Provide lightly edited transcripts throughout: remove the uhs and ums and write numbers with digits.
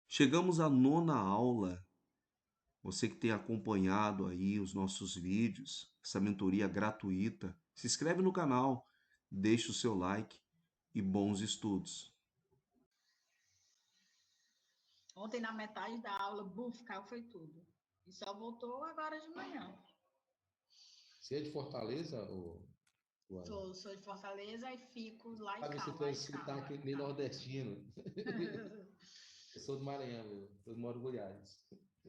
Chegamos à nona aula. Você que tem acompanhado aí os nossos vídeos, essa mentoria gratuita, se inscreve no canal, deixa o seu like e bons estudos. Ontem, na metade da aula, buf, caiu foi tudo. E só voltou agora de manhã. Você é de Fortaleza, Luana? Sou de Fortaleza e fico lá em Ah, você cá, tem lá um em cá. sotaque meio nordestino. Eu sou do Maranhão, eu moro em Goiás.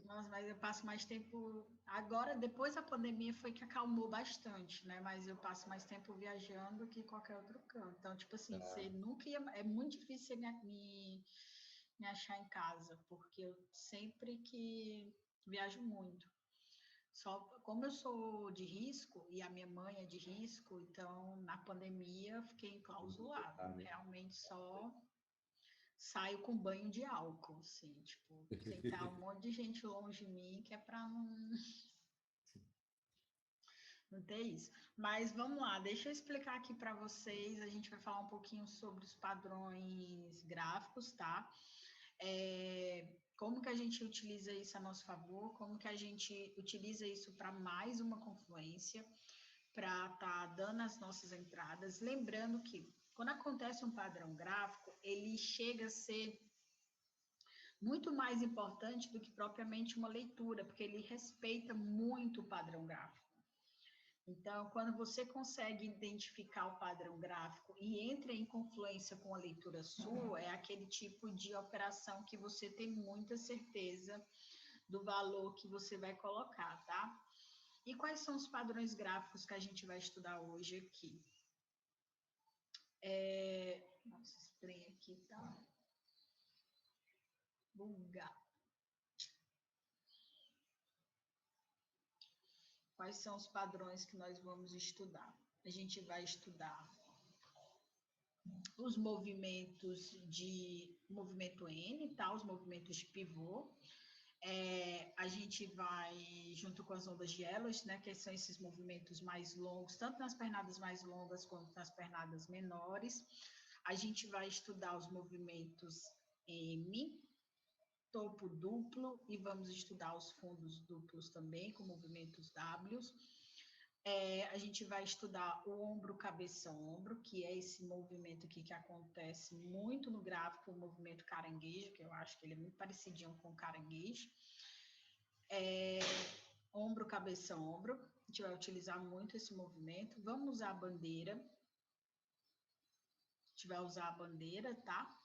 Nossa, mas eu passo mais tempo. Agora, depois da pandemia, foi que acalmou bastante, né? Mas eu passo mais tempo viajando que qualquer outro canto. Então, tipo assim, você nunca ia. É muito difícil você me achar em casa, porque eu sempre que viajo muito. Só como eu sou de risco e a minha mãe é de risco, então na pandemia eu fiquei enclausulada. Realmente só saio com banho de álcool, assim, tipo, tem que estar um monte de gente longe de mim que é para não ter isso. Mas vamos lá, deixa eu explicar aqui para vocês. A gente vai falar um pouquinho sobre os padrões gráficos, tá? Como que a gente utiliza isso a nosso favor, como que a gente utiliza isso para mais uma confluência, para estar dando as nossas entradas. Lembrando que quando acontece um padrão gráfico, ele chega a ser muito mais importante do que propriamente uma leitura, porque ele respeita muito o padrão gráfico. Então, quando você consegue identificar o padrão gráfico e entra em confluência com a leitura sua, é aquele tipo de operação que você tem muita certeza do valor que você vai colocar, tá? E quais são os padrões gráficos que a gente vai estudar hoje aqui? Nossa, esse trem aqui tá bugado. Quais são os padrões que nós vamos estudar? A gente vai estudar os movimentos de movimento N, tá? Os movimentos de pivô. A gente vai, junto com as ondas de Ehlers, né, que são esses movimentos mais longos, tanto nas pernadas mais longas quanto nas pernadas menores. A gente vai estudar os movimentos M, topo duplo, e vamos estudar os fundos duplos também, com movimentos W. A gente vai estudar o ombro, cabeça, ombro, que é esse movimento aqui que acontece muito no gráfico, o movimento caranguejo, que eu acho que ele é muito parecidinho com o caranguejo. Ombro, cabeça, ombro. A gente vai utilizar muito esse movimento. Vamos usar a bandeira. A gente vai usar a bandeira, tá?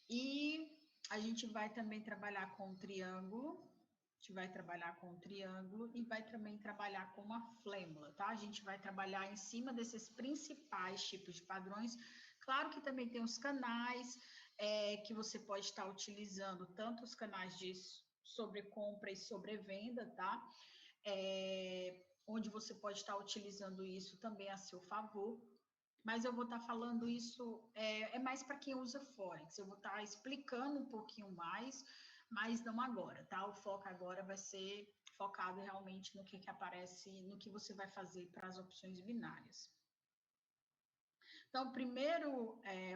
E a gente vai também trabalhar com o triângulo. A gente vai trabalhar com o triângulo e vai também trabalhar com uma flêmula, tá? A gente vai trabalhar em cima desses principais tipos de padrões. Claro que também tem os canais que você pode estar utilizando, tanto os canais de sobrecompra e sobrevenda, tá? Onde você pode estar utilizando isso também a seu favor. Mas eu vou estar falando isso, mais para quem usa Forex. Eu vou estar explicando um pouquinho mais, mas não agora, tá? O foco agora vai ser focado realmente no que aparece, no que você vai fazer para as opções binárias. Então,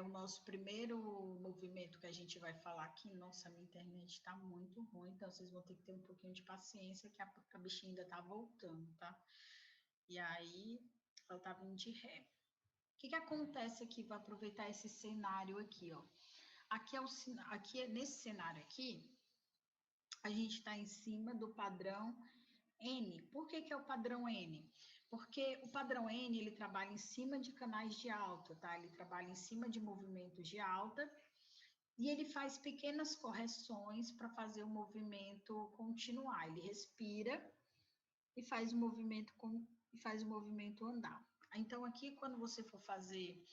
o nosso primeiro movimento que a gente vai falar aqui, nossa, minha internet está muito ruim, então vocês vão ter que ter um pouquinho de paciência, que a bichinha ainda está voltando, tá? E aí, ela tá vindo de ré. O que acontece aqui? Vou aproveitar esse cenário aqui, ó. Nesse cenário aqui, a gente está em cima do padrão N. Por que é o padrão N? Porque o padrão N, ele trabalha em cima de canais de alta, tá? Ele trabalha em cima de movimentos de alta e ele faz pequenas correções para fazer o movimento continuar. Ele respira e faz o movimento andar. Então, aqui, quando você for fazer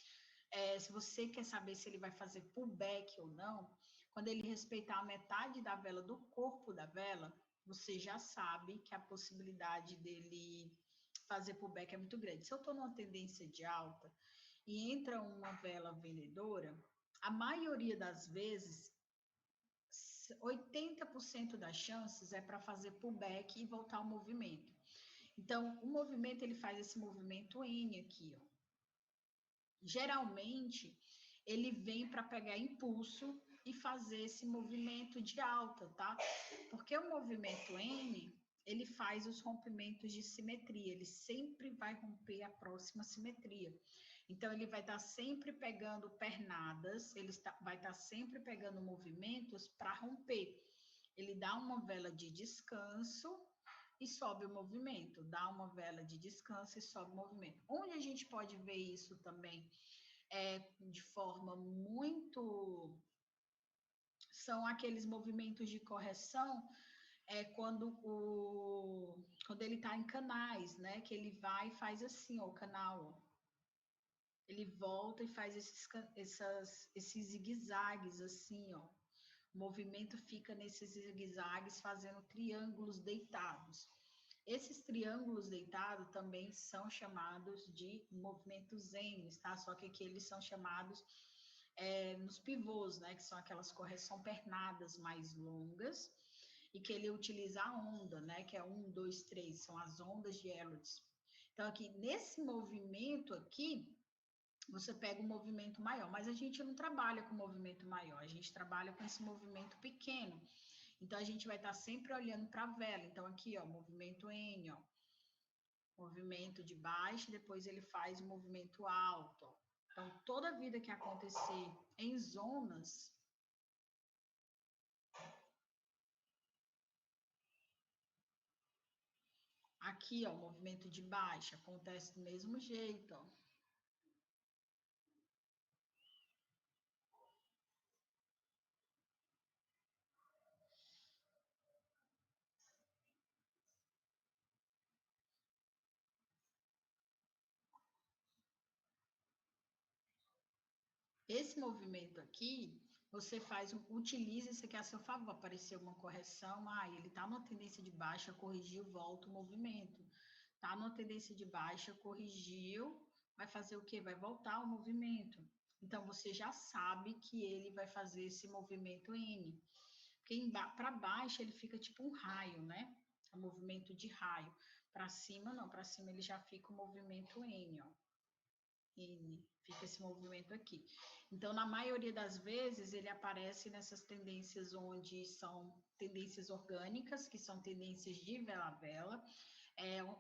se você quer saber se ele vai fazer pullback ou não, quando ele respeitar a metade da vela do corpo da vela, você já sabe que a possibilidade dele fazer pullback é muito grande. Se eu estou numa tendência de alta e entra uma vela vendedora, a maioria das vezes, 80% das chances é para fazer pullback e voltar ao movimento. Então, o movimento, ele faz esse movimento N aqui, ó. Geralmente, ele vem para pegar impulso e fazer esse movimento de alta, tá? Porque o movimento N, ele faz os rompimentos de simetria, ele sempre vai romper a próxima simetria. Então, ele vai estar sempre pegando pernadas, vai estar sempre pegando movimentos para romper. Ele dá uma vela de descanso e sobe o movimento, dá uma vela de descanso e sobe o movimento. Onde a gente pode ver isso também de forma muito... São aqueles movimentos de correção quando ele está em canais, né? Que ele vai e faz assim, ó, o canal, ó. Ele volta e faz esses zigue-zagues assim, ó. O movimento fica nesses zigue-zagues fazendo triângulos deitados. Esses triângulos deitados também são chamados de movimentos N, tá? Só que aqui eles são chamados nos pivôs, né? Que são aquelas correção pernadas mais longas e que ele utiliza a onda, né? Que é 1, 2, 3, são as ondas de Elliott. Então, aqui, nesse movimento aqui, você pega um movimento maior, mas a gente não trabalha com movimento maior, a gente trabalha com esse movimento pequeno. Então, a gente vai estar sempre olhando para a vela. Então, aqui, ó, movimento N, ó, movimento de baixo, depois ele faz o movimento alto, ó. Então, toda vida que acontecer em zonas, aqui, ó, o movimento de baixo acontece do mesmo jeito, ó. Esse movimento aqui, você utiliza isso aqui a seu favor. Apareceu uma correção, ele está numa tendência de baixa, corrigiu, volta o movimento. Está numa tendência de baixa, corrigiu, vai fazer o quê? Vai voltar o movimento. Então, você já sabe que ele vai fazer esse movimento N. Porque para baixo ele fica tipo um raio, né? O movimento de raio. Para cima, não. Para cima ele já fica o movimento N, ó. N, fica esse movimento aqui. Então, na maioria das vezes, ele aparece nessas tendências onde são tendências orgânicas, que são tendências de vela-vela,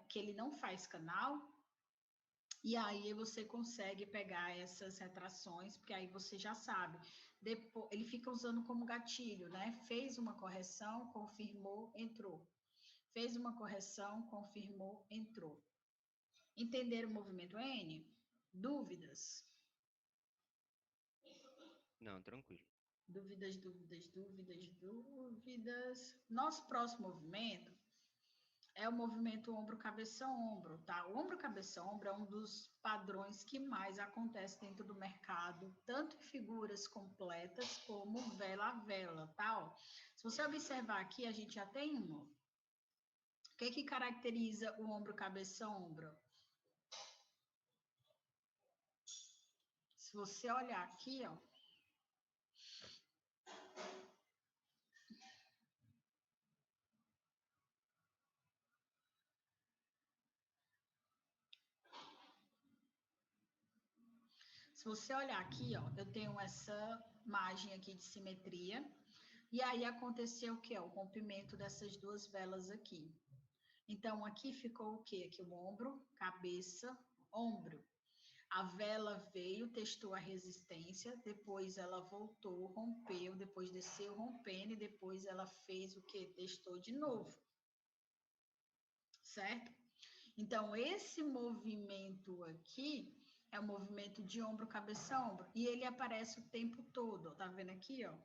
que ele não faz canal, e aí você consegue pegar essas retrações, porque aí você já sabe. Depois, ele fica usando como gatilho, né? Fez uma correção, confirmou, entrou. Fez uma correção, confirmou, entrou. Entender o movimento N? Dúvidas? Não, tranquilo. Dúvidas, dúvidas, dúvidas, dúvidas. Nosso próximo movimento é o movimento ombro-cabeça-ombro, tá? O ombro-cabeça-ombro é um dos padrões que mais acontece dentro do mercado, tanto em figuras completas como vela-a-vela, tá? Ó, se você observar aqui, a gente já tem um. O que caracteriza o ombro-cabeça-ombro? Se você olhar aqui, ó, se você olhar aqui, ó, eu tenho essa margem aqui de simetria, e aí aconteceu o quê? O rompimento dessas duas velas aqui. Então, aqui ficou o quê? Aqui o ombro, cabeça, ombro. A vela veio, testou a resistência, depois ela voltou, rompeu, depois desceu rompendo, e depois ela fez o quê? Testou de novo. Certo? Então, esse movimento aqui é o movimento de ombro, cabeça, ombro. E ele aparece o tempo todo. Ó. Tá vendo aqui, ó?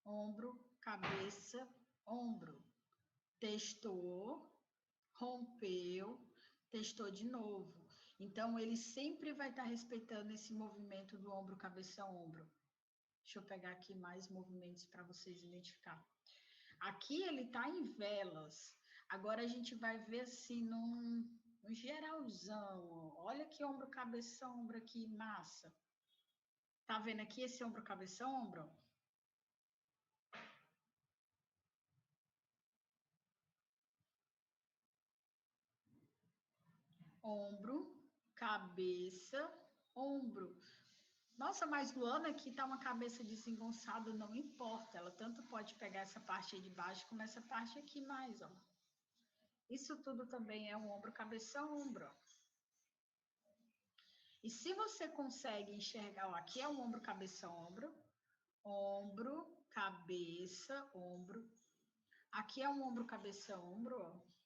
Ombro, cabeça, ombro. Testou, rompeu, testou de novo. Então, ele sempre vai estar respeitando esse movimento do ombro, cabeça, ombro. Deixa eu pegar aqui mais movimentos para vocês identificar. Aqui ele está em velas. Agora a gente vai ver assim num geralzão. Olha que ombro, cabeça, ombro aqui, massa. Tá vendo aqui esse ombro, cabeça, ombro? Ombro, cabeça, ombro. Nossa, mas Luana aqui tá uma cabeça desengonçada, não importa. Ela tanto pode pegar essa parte aí de baixo como essa parte aqui mais, ó. Isso tudo também é um ombro, cabeça, ombro. E se você consegue enxergar, ó, aqui é um ombro, cabeça, ombro. Ombro, cabeça, ombro. Aqui é um ombro, cabeça, ombro, ó.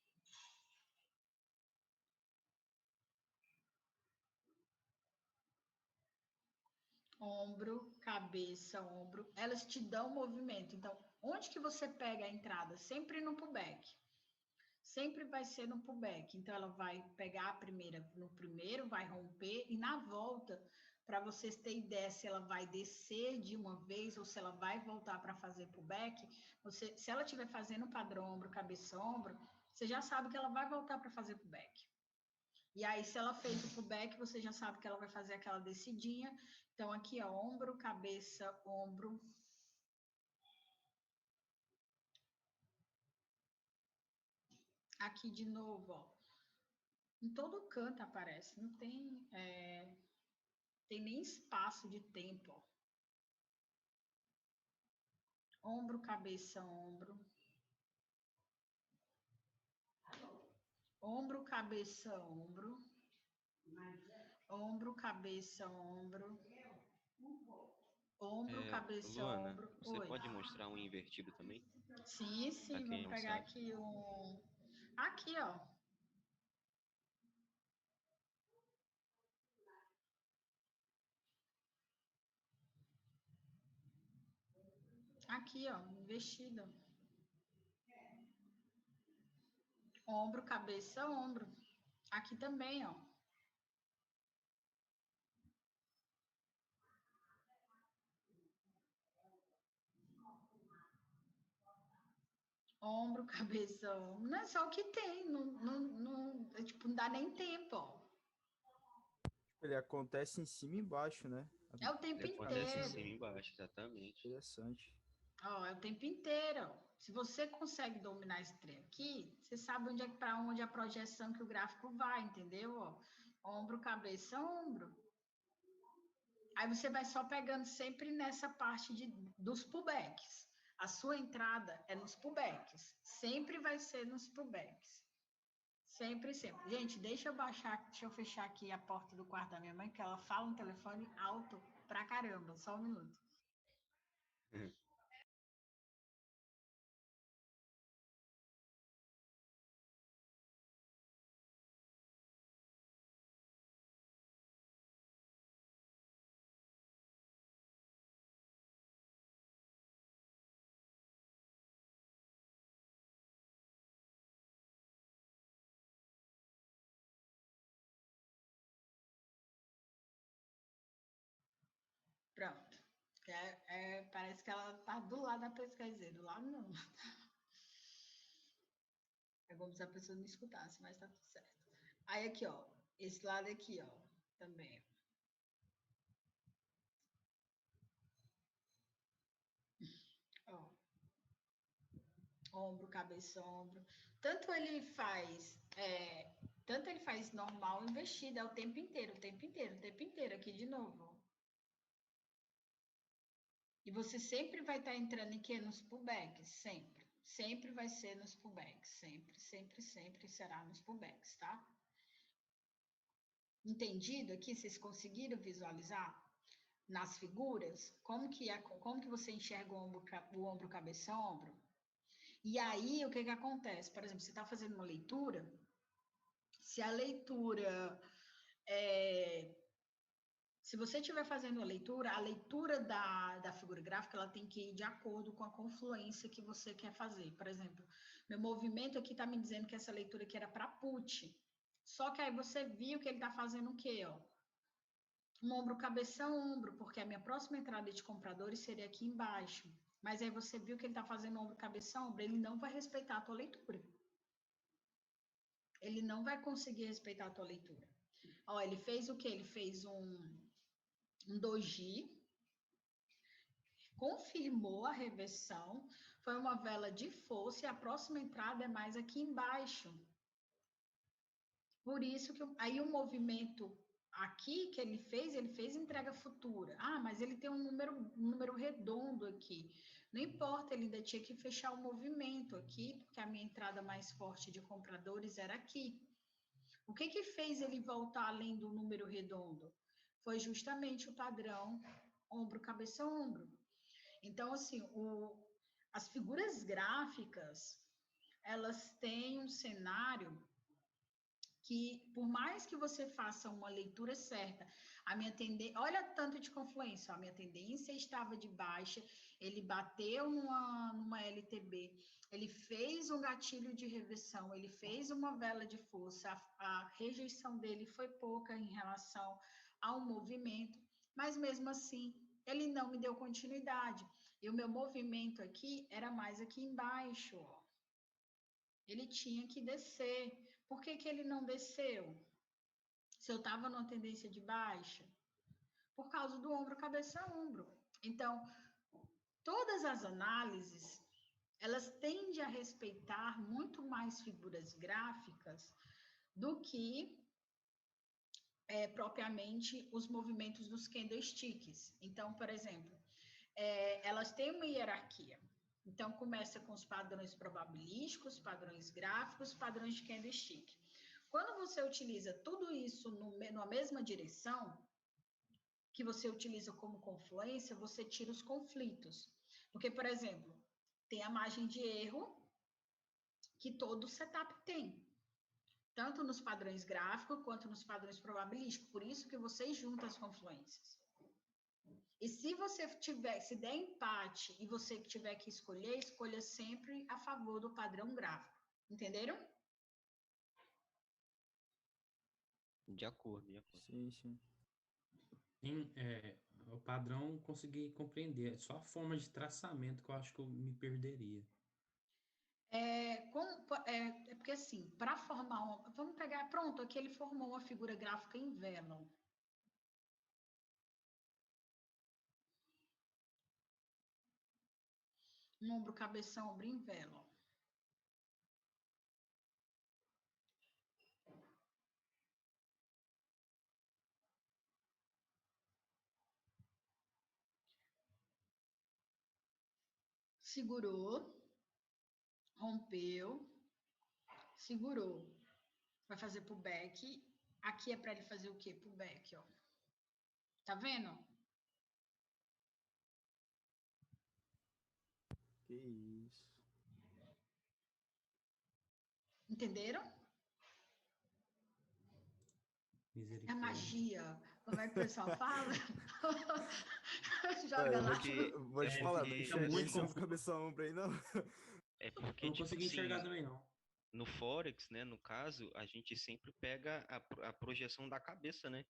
Ombro, cabeça, ombro. Elas te dão movimento. Então, onde que você pega a entrada? Sempre no pullback. Sempre vai ser no pullback. Então, ela vai pegar a primeira no primeiro, vai romper e na volta, para vocês terem ideia se ela vai descer de uma vez ou se ela vai voltar para fazer pullback, se ela estiver fazendo padrão ombro, cabeça, ombro, você já sabe que ela vai voltar para fazer pullback. E aí, se ela fez o pullback, você já sabe que ela vai fazer aquela descidinha. Então, aqui, ó, ombro, cabeça, ombro. Aqui de novo, ó. Em todo canto aparece, não tem, tem nem espaço de tempo, ó. Ombro, cabeça, ombro. Ombro, cabeça, ombro. Ombro, cabeça, ombro. Ombro, cabeça, Luana, ombro. você Oi. pode mostrar um invertido também? Sim, Para sim, quem vamos não pegar sabe. aqui um. Aqui, ó. Aqui, ó, investida. Ombro, cabeça, ombro. Aqui também, ó. Ombro, cabeça, ombro. Não é só o que tem. Tipo, não dá nem tempo, ó. Ele acontece em cima e embaixo, né? É o tempo Ele acontece em inteiro. cima e embaixo, exatamente. Interessante. Ó, é o tempo inteiro. Ó. Se você consegue dominar esse trem aqui, você sabe onde é para onde a projeção que o gráfico vai, entendeu? Ó, ombro, cabeça, ombro. Aí você vai só pegando sempre nessa parte dos pullbacks. A sua entrada é nos pullbacks. Sempre vai ser nos pullbacks. Sempre, sempre. Gente, deixa eu fechar aqui a porta do quarto da minha mãe, que ela fala no telefone alto pra caramba. Só um minuto. Pronto. Parece que ela tá do lado da pessoa, quer dizer, do lado não. É como se a pessoa não escutasse, mas tá tudo certo. Aí aqui, ó, esse lado aqui, ó, também. Ó, ombro, cabeça, ombro. Tanto ele faz, tanto ele faz normal, investido, é o tempo inteiro, o tempo inteiro, o tempo inteiro, aqui de novo. Ó. E você sempre vai estar entrando em quê? Nos pullbacks, sempre. Sempre vai ser nos pullbacks, sempre, sempre, sempre será nos pullbacks, tá? Entendido aqui? Vocês conseguiram visualizar nas figuras? Como que você enxerga o ombro, cabeça, ombro? E aí, o que que acontece? Por exemplo, você está fazendo uma leitura, se a leitura se você estiver fazendo a leitura da figura gráfica, ela tem que ir de acordo com a confluência que você quer fazer. Por exemplo, meu movimento aqui está me dizendo que essa leitura aqui era para put. Só que aí você viu que ele está fazendo o quê? Ó? Um ombro, cabeça, ombro, porque a minha próxima entrada de compradores seria aqui embaixo. Mas aí você viu que ele está fazendo ombro, cabeça, ombro. Ele não vai respeitar a tua leitura. Ele não vai conseguir respeitar a tua leitura. Ó, ele fez o quê? Ele fez um doji, confirmou a reversão, foi uma vela de força e a próxima entrada é mais aqui embaixo. Por isso que aí o movimento, aqui que ele fez entrega futura. Ah, mas ele tem um número redondo aqui. Não importa, ele ainda tinha que fechar o movimento aqui, porque a minha entrada mais forte de compradores era aqui. O que fez ele voltar além do número redondo? Foi justamente o padrão ombro, cabeça, ombro. Então, assim, as figuras gráficas, elas têm um cenário que, por mais que você faça uma leitura certa, a minha tendência, olha tanto de confluência, a minha tendência estava de baixa, ele bateu numa LTB, ele fez um gatilho de reversão, ele fez uma vela de força, a rejeição dele foi pouca em relação ao movimento, mas mesmo assim, ele não me deu continuidade. E o meu movimento aqui era mais aqui embaixo, ó. Ele tinha que descer. Por que ele não desceu? Se eu estava numa tendência de baixa? Por causa do ombro, cabeça, ombro. Então, todas as análises, elas tendem a respeitar muito mais figuras gráficas do que propriamente os movimentos dos candlesticks. Então, por exemplo, elas têm uma hierarquia. Então, começa com os padrões probabilísticos, padrões gráficos, padrões de candlestick. Quando você utiliza tudo isso numa mesma direção, que você utiliza como confluência, você tira os conflitos. Porque, por exemplo, tem a margem de erro que todo setup tem, tanto nos padrões gráficos quanto nos padrões probabilísticos. Por isso que você junta as confluências. E se você se der empate e você tiver que escolher, escolha sempre a favor do padrão gráfico. Entenderam? De acordo, de acordo. Sim, sim. O padrão consegui compreender. É só a forma de traçamento que eu acho que eu me perderia. É porque assim, para formar vamos pegar, pronto, aqui ele formou uma figura gráfica em vela. Um ombro, cabeção, ombro em vela. Segurou, rompeu, segurou. Vai fazer pullback. Aqui é para ele fazer o quê? Pullback, ó. Tá vendo? Que isso. Entenderam? É Misericórdia. magia. Como é que o pessoal fala? Eu Joga lá. vou te falar, não porque- enxerguei muito esse ombro, confuso. cabeça, ombro aí, não. É Eu porque, não tipo consegui enxergar assim, também, não. no Forex, né, no caso, a gente sempre pega a projeção da cabeça, né?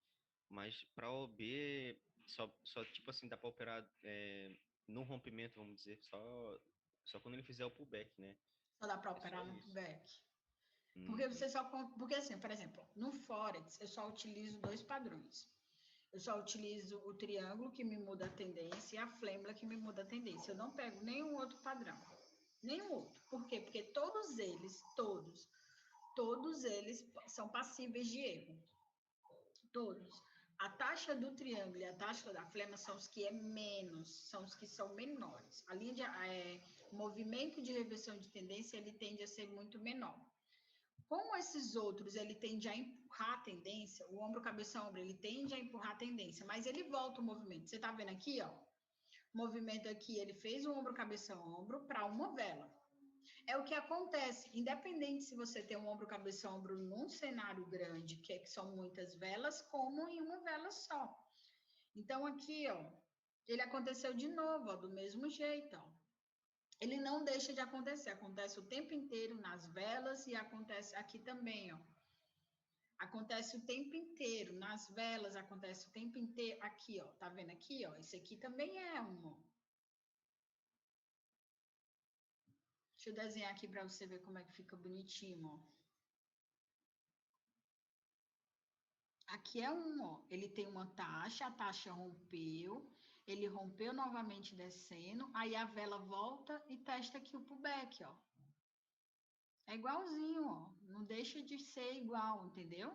Mas para OB, só tipo assim, dá para operar no rompimento, vamos dizer, só quando ele fizer o pullback, né? Só dá para É só operar no isso. pullback. Porque Uhum. porque assim, por exemplo, no Forex eu só utilizo 2 padrões. Eu só utilizo o triângulo que me muda a tendência e a flâmula que me muda a tendência. Eu não pego nenhum outro padrão. Nenhum outro. Por quê? Porque todos eles são passíveis de erro. Todos. A taxa do triângulo e a taxa da flema são os que é menos, são os que são menores. A linha de movimento de reversão de tendência, ele tende a ser muito menor. Como esses outros, ele tende a empurrar a tendência, o ombro, cabeça, ombro, ele tende a empurrar a tendência, mas ele volta o movimento. Você tá vendo aqui, ó? O movimento aqui, ele fez o ombro, cabeça, ombro para uma vela. É o que acontece, independente se você tem um ombro, cabeça, ombro num cenário grande, que são muitas velas, como em uma vela só. Então, aqui, ó, ele aconteceu de novo, ó, do mesmo jeito, ó. Ele não deixa de acontecer, acontece o tempo inteiro nas velas e acontece aqui também, ó. Acontece o tempo inteiro, nas velas acontece o tempo inteiro, aqui, ó, tá vendo aqui, ó? Esse aqui também é um, ó. Deixa eu desenhar aqui para você ver como é que fica bonitinho, ó. Aqui é um, ó. Ele tem uma taxa, a taxa rompeu, ele rompeu novamente descendo, aí a vela volta e testa aqui o pullback, ó. É igualzinho, ó. Não deixa de ser igual, entendeu?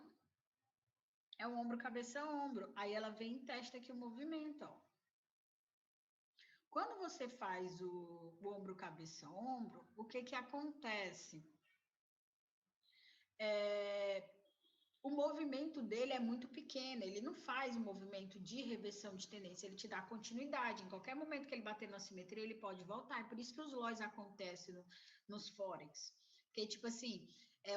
É o ombro, cabeça, ombro. Aí ela vem e testa aqui o movimento, ó. Quando você faz o ombro, cabeça, ombro, o que que acontece? O movimento dele é muito pequeno, ele não faz um movimento de reversão de tendência, ele te dá continuidade. Em qualquer momento que ele bater na simetria, ele pode voltar. É por isso que os loss acontecem nos forex. Porque, tipo assim,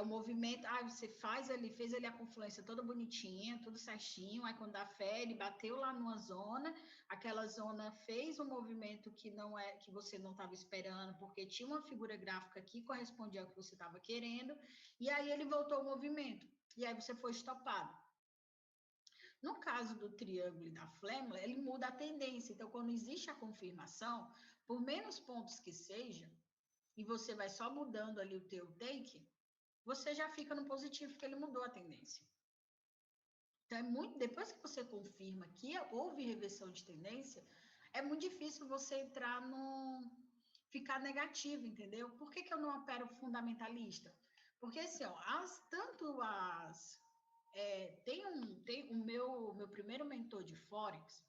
o movimento, você faz ali, fez ali a confluência toda bonitinha, tudo certinho, aí quando dá fé, ele bateu lá numa zona, aquela zona fez um movimento que não é, que você não estava esperando, porque tinha uma figura gráfica que correspondia ao que você estava querendo, e aí ele voltou ao movimento. E aí você foi estopado. No caso do triângulo e da flâmula, ele muda a tendência. Então, quando existe a confirmação, por menos pontos que seja, e você vai só mudando ali o teu take, você já fica no positivo, porque ele mudou a tendência. Então, depois que você confirma que houve reversão de tendência, é muito difícil você entrar ficar negativo, entendeu? Por que eu não opero fundamentalista? Porque assim, ó, tem o meu primeiro mentor de Forex,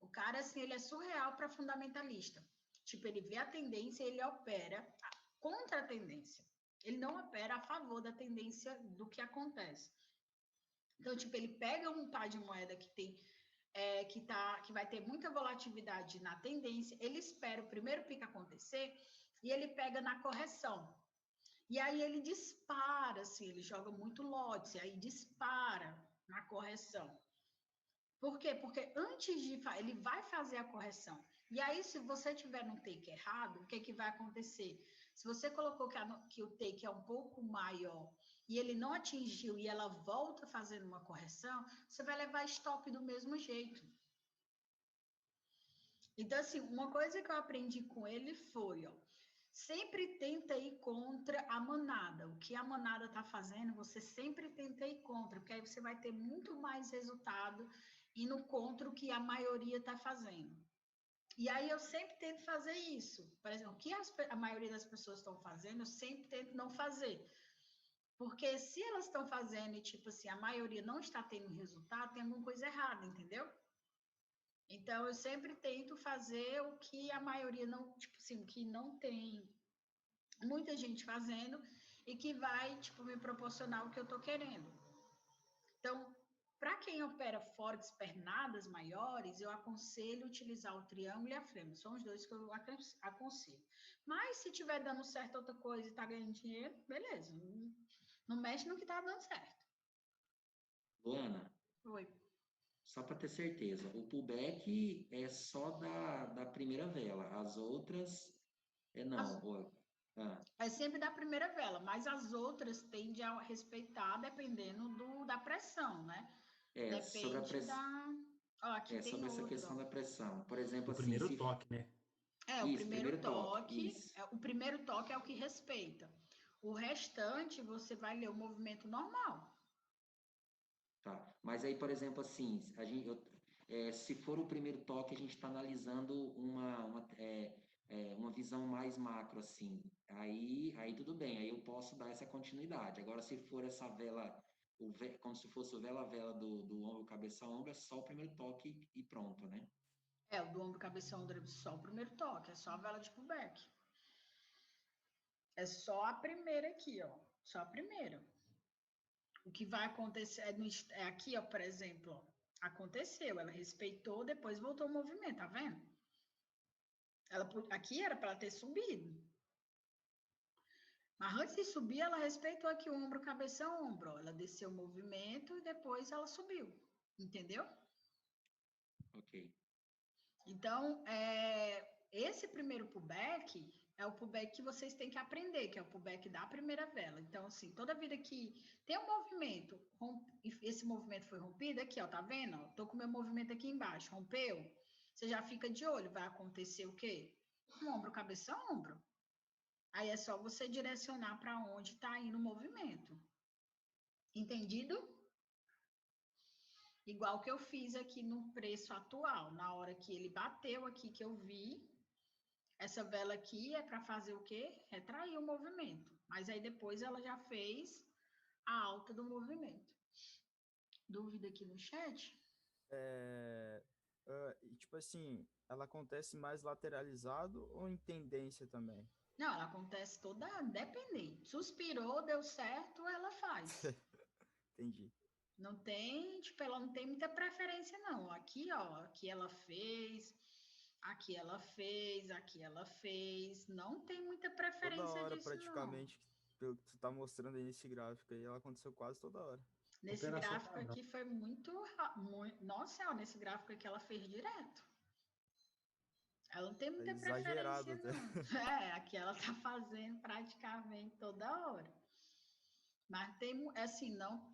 o cara, assim, ele é surreal para fundamentalista. Tipo, ele vê a tendência e ele opera contra a tendência. Ele não opera a favor da tendência do que acontece. Então, tipo, ele pega um par de moeda que vai ter muita volatilidade na tendência, ele espera o primeiro pico acontecer e ele pega na correção. E aí ele dispara, assim, ele joga muito lote, aí dispara na correção. Por quê? Porque ele vai fazer a correção. E aí, se você tiver no take errado, o que, que vai acontecer? Se você colocou que o take é um pouco maior e ele não atingiu e ela volta fazendo uma correção, você vai levar stop do mesmo jeito. Então, assim, uma coisa que eu aprendi com ele foi, ó, sempre tenta ir contra a manada. O que a manada está fazendo, você sempre tenta ir contra, porque aí você vai ter muito mais resultado indo contra o que a maioria está fazendo. E aí eu sempre tento fazer isso. Por exemplo, o que a maioria das pessoas estão fazendo, eu sempre tento não fazer. Porque se elas estão fazendo e, tipo assim, a maioria não está tendo resultado, tem alguma coisa errada, entendeu? Então, eu sempre tento fazer o que a maioria não, tipo assim, que não tem muita gente fazendo e que vai, tipo, me proporcionar o que eu tô querendo. Então, para quem opera Forex pernadas maiores, eu aconselho utilizar o triângulo e a flema. São os dois que eu aconselho. Mas se tiver dando certo outra coisa e tá ganhando dinheiro, beleza. Não mexe no que tá dando certo. Luana, Oi. só para ter certeza, o pullback é só da primeira vela, as outras não. É sempre da primeira vela, mas as outras tendem a respeitar dependendo da pressão, né? Sobre a Depende pressão. da. Ó, aqui tem Sobre essa outro, questão ó. da pressão. Por exemplo, O assim, primeiro toque, né? O Isso, primeiro toque, isso. o primeiro toque é o que respeita. O restante, você vai ler o movimento normal. Tá. Mas aí, por exemplo, assim, se for o primeiro toque, a gente está analisando uma visão mais macro, assim. Aí tudo bem, aí eu posso dar essa continuidade. Agora, se for essa vela, como se fosse o vela a vela do ombro, cabeça a ombro, é só o primeiro toque e pronto, né? O do ombro, cabeça, ombro, é só o primeiro toque, é só a vela de pullback. É só a primeira aqui, ó. Só a primeira. O que vai acontecer é aqui, ó, por exemplo, ó, aconteceu, ela respeitou, depois voltou o movimento, tá vendo? Aqui era para ela ter subido. Mas antes de subir, ela respeitou aqui o ombro, cabeça, ombro. Ó. Ela desceu o movimento e depois ela subiu. Entendeu? Ok. Então, esse primeiro pullback é o pullback que vocês têm que aprender, que é o pullback da primeira vela. Então, assim, toda vida que tem um movimento, esse movimento foi rompido, aqui, ó, tá vendo? Ó, tô com o meu movimento aqui embaixo, rompeu? Você já fica de olho, vai acontecer o quê? Um ombro, cabeça, ombro. Aí é só você direcionar para onde está indo o movimento. Entendido? Igual que eu fiz aqui no preço atual. Na hora que ele bateu aqui, que eu vi, essa vela aqui é para fazer o quê? Retrair o movimento. Mas aí depois ela já fez a alta do movimento. dúvida aqui no chat. E, tipo assim, ela acontece mais lateralizado ou em tendência também? Não, ela acontece toda dependente. Suspirou, deu certo, ela faz. Entendi. Não tem, tipo, ela não tem muita preferência, não. Aqui, ó, aqui ela fez, aqui ela fez, aqui ela fez. Não tem muita Toda preferência hora, disso, não. praticamente, pelo que tu tá mostrando aí nesse gráfico aí, ela aconteceu quase toda hora. Nesse Operação gráfico padrão. aqui foi muito. Nossa, ó, nesse gráfico aqui ela fez direto. Ela não tem muita Exagerado preferência, até. não. Aqui ela tá fazendo praticamente toda hora. Mas tem, assim, não,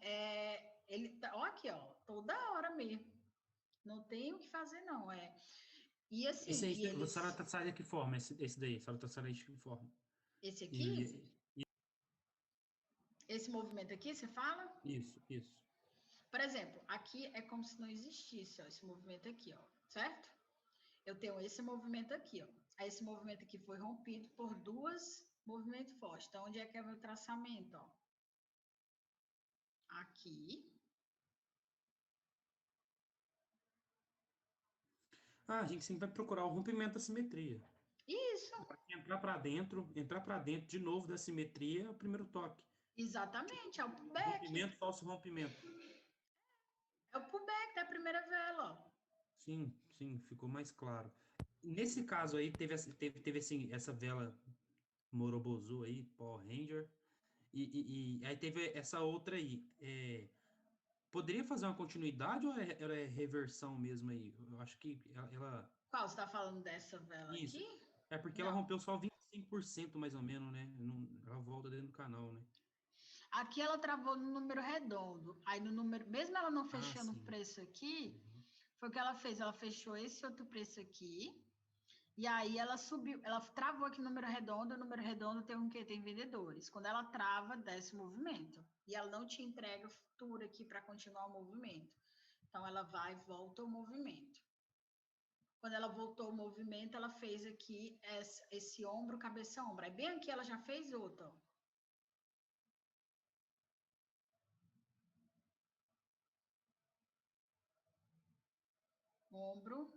ele tá, ó aqui, ó, toda hora mesmo. Não tem o que fazer, não, E assim, Esse aí, e a eles, senhora tá saindo de que forma? Esse daí, a senhora tá saindo de que forma? esse aqui, E, esse movimento aqui, você fala? isso. Por exemplo, aqui é como se não existisse, ó, esse movimento aqui, ó, certo? Eu tenho esse movimento aqui, ó. Aí esse movimento aqui foi rompido por duas movimentos fortes. Então, onde é que é o meu traçamento, ó? Aqui. A gente sempre vai procurar o rompimento da simetria. Isso, Entrar para dentro de novo da simetria é o primeiro toque. exatamente, é o pullback. Rompimento, falso rompimento. É o pullback da primeira vela, ó. Sim, ficou mais claro. Nesse caso aí, teve assim, essa vela Morobozu aí, Power Ranger, e aí teve essa outra aí. Poderia fazer uma continuidade ou ela é reversão mesmo aí? Eu acho que ela. Qual você está falando dessa vela Isso. aqui? É porque ela Não. rompeu só 25% mais ou menos, né? Ela volta dentro do canal, né? Aqui ela travou no número redondo. Aí no número, mesmo ela não Ah, fechando o sim. preço aqui, Uhum. foi o que ela fez. Ela fechou esse outro preço aqui. E aí ela subiu, ela travou aqui no número redondo tem um quê? Tem vendedores. Quando ela trava, desce o movimento. E ela não te entrega futura aqui para continuar o movimento. Então ela vai e volta o movimento. Quando ela voltou o movimento, ela fez aqui esse ombro, cabeça, ombro. Aí bem aqui ela já fez outra, ó. Ombro,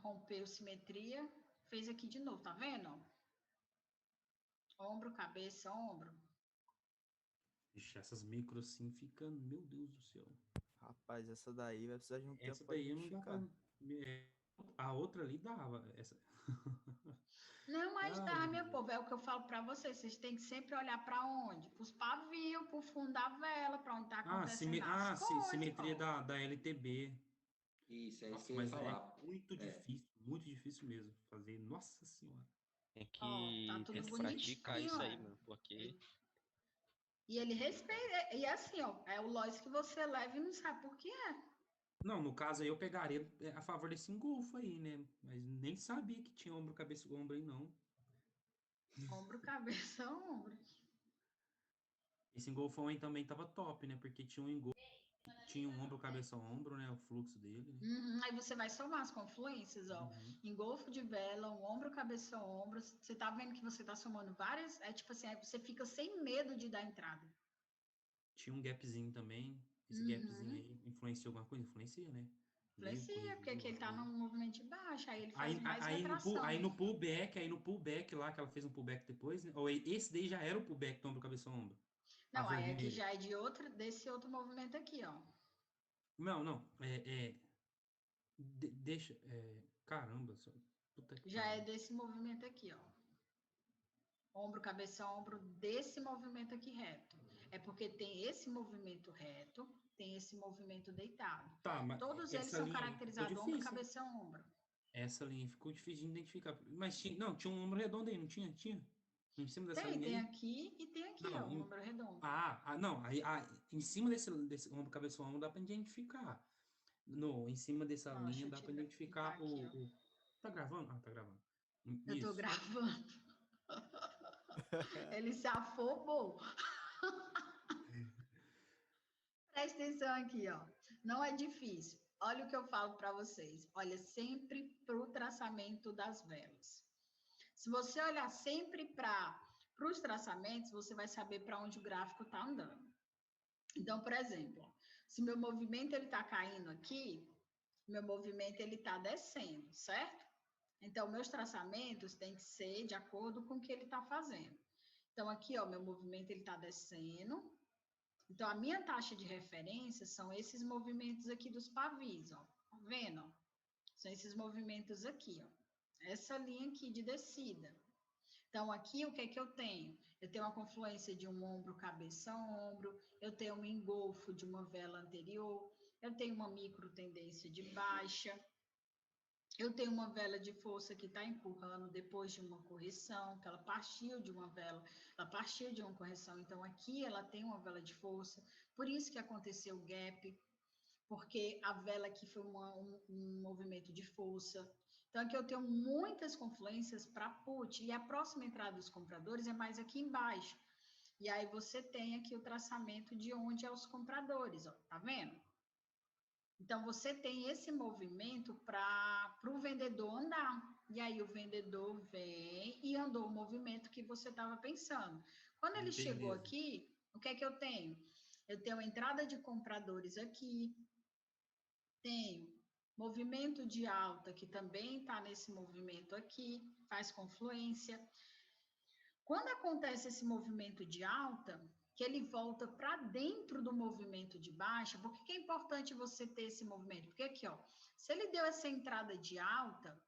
rompeu simetria, fez aqui de novo, tá vendo? Ombro, cabeça, ombro. Ixi, essas micros assim ficando, meu Deus do céu. Rapaz, essa daí vai precisar de um tempo Essa pra daí não dá pra. identificar. A outra ali dava. Essa. Não, mas Ai, dá, meu Jesus. povo, é o que eu falo para vocês. Vocês têm que sempre olhar para onde? Para os pavios, para o fundo da vela, para onde está acontecendo as coisas. Simetria da LTB. Isso, é isso Nossa, que eu ia mas é falar. É. muito difícil mesmo fazer. Nossa Senhora. Tem Ó, tá que tudo praticar bonitinho, isso aí, ó. mano, porque E ele respeita, e assim, ó, é o loss que você leva e não sabe por que é. Não, no caso aí eu pegaria a favor desse engolfo aí, né? Mas nem sabia que tinha ombro, cabeça, ombro aí, não. Ombro, cabeça, ombro. Esse engolfão aí também tava top, né? Porque tinha um engolfo, tinha um ombro, cabeça, ombro, né? O fluxo dele, né? Uhum, aí você vai somar as confluências, ó. Uhum. Engolfo de vela, um ombro, cabeça, ombro. Você tá vendo que você tá somando várias. É tipo assim, aí você fica sem medo de dar entrada. Tinha um gapzinho também. Esse gapzinho Uhum. aí influencia alguma coisa? Influencia, né? Veio, Influencia, porque corrigiu, aqui ele tá arrumou. num movimento de baixa, aí ele faz Aí, mais aí, no, pull- retração. aí no pullback lá, que ela fez um pullback depois, né? Ou esse daí já era o pullback do ombro, cabeça, ombro. A Não, aí aqui vermelha. já é desse outro movimento aqui, ó. Não. Deixa. Caramba, puta que Já é pariu. desse movimento aqui, ó. Ombro, cabeça, ombro, desse movimento aqui reto. É porque tem esse movimento reto, tem esse movimento deitado. Tá, mas Todos eles essa são linha aí ficou caracterizados ombro, difícil. cabeça, ombro. Essa linha ficou difícil de identificar. Mas tinha um ombro redondo aí, não tinha? Tinha? Em cima dessa linha Tem aí? aqui e tem aqui, ó, Não, um ombro redondo. não. Em cima desse ombro, cabeça, ombro dá pra identificar. No, em cima dessa Não, deixa linha eu dá pra tirar identificar aqui, ó. Tá gravando? Ah, tá gravando. Eu tô Isso. gravando. Ele se afobou. Presta atenção aqui, ó. Não é difícil. Olha o que eu falo para vocês. Olha sempre para o traçamento das velas. Se você olhar sempre para os traçamentos, você vai saber para onde o gráfico está andando. Então, por exemplo, Se meu movimento ele está caindo aqui, meu movimento ele está descendo, certo? Então, meus traçamentos têm que ser de acordo com o que ele está fazendo. Então, aqui, ó, meu movimento ele está descendo. Então, a minha taxa de referência são esses movimentos aqui dos pavis, ó. Tá vendo? Ó? São esses movimentos aqui, ó. Essa linha aqui de descida. Então, aqui, o que é que eu tenho? Eu tenho uma confluência de um ombro, cabeça, ombro. Eu tenho um engolfo de uma vela anterior. Eu tenho uma micro tendência de baixa. Eu tenho uma vela de força que está empurrando depois de uma correção, que ela partiu de uma vela, ela partiu de uma correção. Então, aqui ela tem uma vela de força. Por isso que aconteceu o gap, porque a vela aqui foi um movimento de força. Então, aqui eu tenho muitas confluências para put, e a próxima entrada dos compradores é mais aqui embaixo. E aí você tem aqui o traçamento de onde é os compradores, ó, tá vendo? Então, você tem esse movimento para o vendedor andar. E aí o vendedor vem e andou o movimento que você estava pensando. Quando ele chegou Beleza. aqui, o que é que eu tenho? Eu tenho a entrada de compradores aqui, tenho movimento de alta, que também está nesse movimento aqui, faz confluência. Quando acontece esse movimento de alta, que ele volta para dentro do movimento de baixa, por que é importante você ter esse movimento? Porque aqui, ó, se ele deu essa entrada de alta,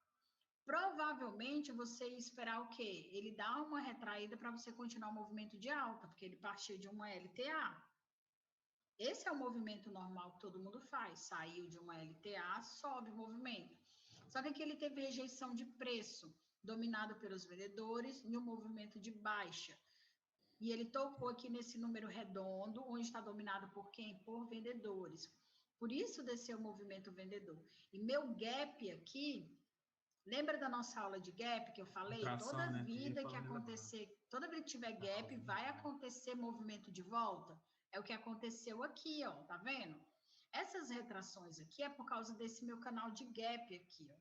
provavelmente você ia esperar o quê? Ele dá uma retraída para você continuar o movimento de alta, porque ele partiu de uma LTA. Esse é o movimento normal que todo mundo faz. Saiu de uma LTA, sobe o movimento. Só que aqui ele teve rejeição de preço, dominado pelos vendedores, e um movimento de baixa. E ele tocou aqui nesse número redondo, onde está dominado por quem? Por vendedores. Por isso desceu o movimento vendedor. E meu gap aqui, lembra da nossa aula de gap que eu falei? Tração, Toda né? vida que acontecer, toda vez que tiver gap, vai acontecer movimento de volta. É o que aconteceu aqui, ó, tá vendo? Essas retrações aqui é por causa desse meu canal de gap aqui, ó.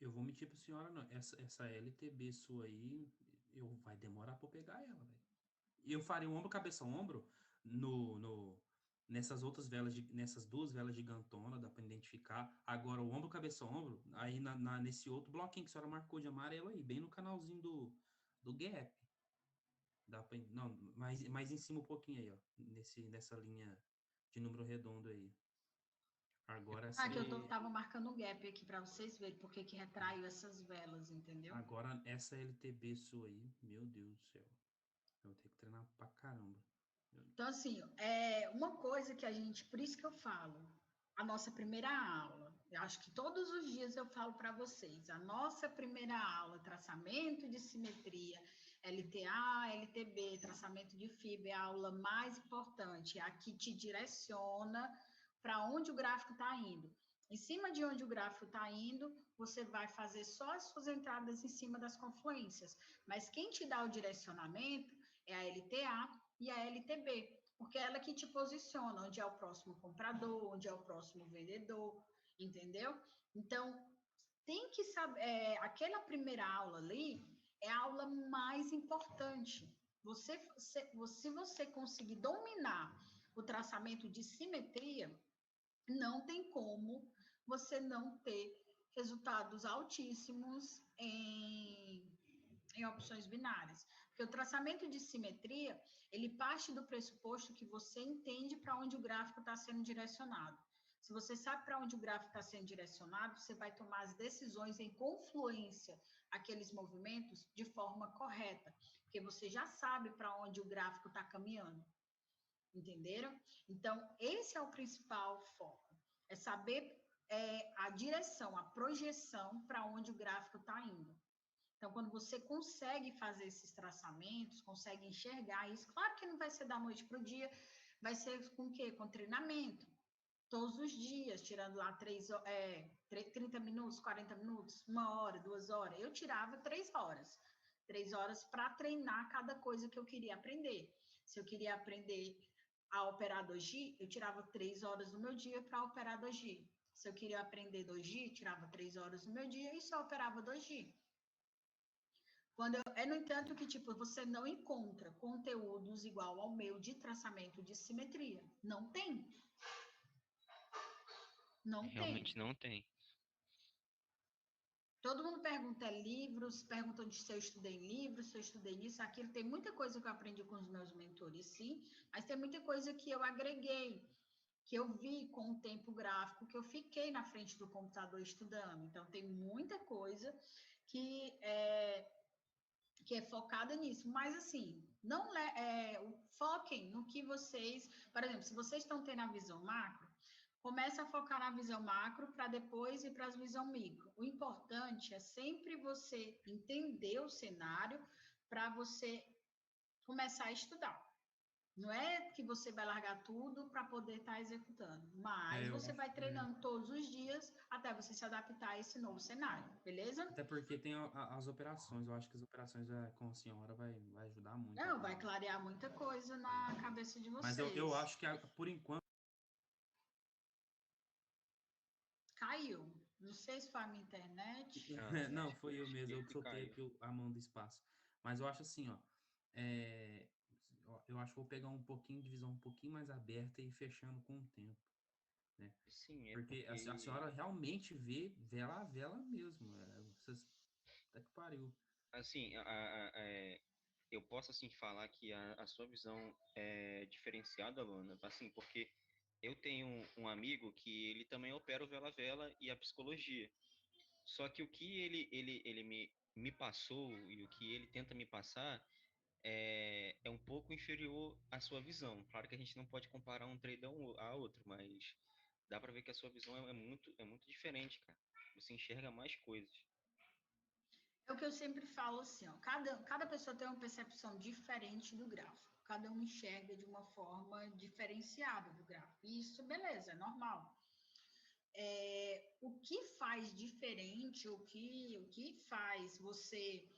Eu vou mentir pra senhora, não. Essa LTB sua aí, vai demorar pra eu pegar ela, velho. E eu farei um ombro, cabeça, ombro nessas outras velas, nessas duas velas gigantonas, dá pra identificar. Agora, o ombro, cabeça, ombro, aí nesse outro bloquinho que a senhora marcou de amarelo aí, bem no canalzinho do gap. Dá pra, não, mais em cima um pouquinho aí, ó. Nessa linha de número redondo aí. Agora essa Que eu aí. tava marcando um gap aqui para vocês verem porque que retraiu essas velas, entendeu? Agora essa LTB sua aí, meu Deus do céu. Eu vou ter que treinar pra caramba. Então, assim, uma coisa que a gente, por isso que eu falo, a nossa primeira aula, eu acho que todos os dias eu falo para vocês, a nossa primeira aula, traçamento de simetria, LTA, LTB, traçamento de fibra, é a aula mais importante, é a que te direciona para onde o gráfico está indo. Em cima de onde o gráfico está indo, você vai fazer só as suas entradas em cima das confluências. Mas quem te dá o direcionamento é a LTA e a LTB, porque é ela que te posiciona onde é o próximo comprador, onde é o próximo vendedor, entendeu? Então, tem que saber, aquela primeira aula ali é a aula mais importante. Se você conseguir dominar o traçamento de simetria, não tem como você não ter resultados altíssimos em opções binárias. Porque o traçamento de simetria, ele parte do pressuposto que você entende para onde o gráfico está sendo direcionado. Se você sabe para onde o gráfico está sendo direcionado, você vai tomar as decisões em confluência àqueles movimentos de forma correta, porque você já sabe para onde o gráfico está caminhando. Entenderam? Então, esse é o principal foco. É saber a direção, a projeção para onde o gráfico está indo. Então, quando você consegue fazer esses traçamentos, consegue enxergar isso, claro que não vai ser da noite para o dia, vai ser com o quê? Com treinamento. Todos os dias, tirando lá 30 minutos, 40 minutos, 1 hora, 2 horas. Eu tirava 3 horas. 3 horas para treinar cada coisa que eu queria aprender. Se eu queria aprender a operar doji, eu tirava 3 horas do meu dia para operar doji. Se eu queria aprender doji, tirava 3 horas do meu dia e só operava doji. No entanto, que tipo, você não encontra conteúdos igual ao meu de traçamento de simetria. Não tem. Não tem. Realmente não tem. Todo mundo pergunta livros, perguntam se eu estudei livros, se eu estudei isso, aquilo. Tem muita coisa que eu aprendi com os meus mentores, sim, mas tem muita coisa que eu agreguei, que eu vi com o tempo gráfico, que eu fiquei na frente do computador estudando. Então, tem muita coisa que é focada nisso. Mas, assim, não foquem no que vocês... Por exemplo, se vocês estão tendo a visão macro, comece a focar na visão macro para depois ir para a visão micro. O importante é sempre você entender o cenário para você começar a estudar. Não é que você vai largar tudo para poder estar executando, mas Eu você acho vai que treinando todos os dias até você se adaptar a esse novo cenário, beleza? até porque tem as operações. Eu acho que as operações com a senhora vai ajudar muito. Não, vai clarear muita coisa na cabeça de Mas eu vocês. acho que, por enquanto, Caiu. Não sei se foi a minha internet. não, Acho foi eu acho mesmo. que Eu que soltei caiu. aqui a mão do espaço. Mas eu acho assim, ó. é, eu acho que vou pegar um pouquinho de visão um pouquinho mais aberta e ir fechando com o tempo, né? Sim, é Porque a porque senhora realmente vê vela a vela mesmo. Vocês, até que pariu. assim, eu posso assim falar que a sua visão é diferenciada, Luana, assim, porque eu tenho um amigo que ele também opera o Vela Vela e a psicologia. Só que o que ele me passou e o que ele tenta me passar é um pouco inferior à sua visão. Claro que a gente não pode comparar um trader a outro, mas dá para ver que a sua visão é muito diferente, cara. Você enxerga mais coisas. É o que eu sempre falo assim, ó, cada pessoa tem uma percepção diferente do gráfico. Cada um enxerga de uma forma diferenciada do gráfico. E isso, beleza, é normal. O que faz diferente, o que faz você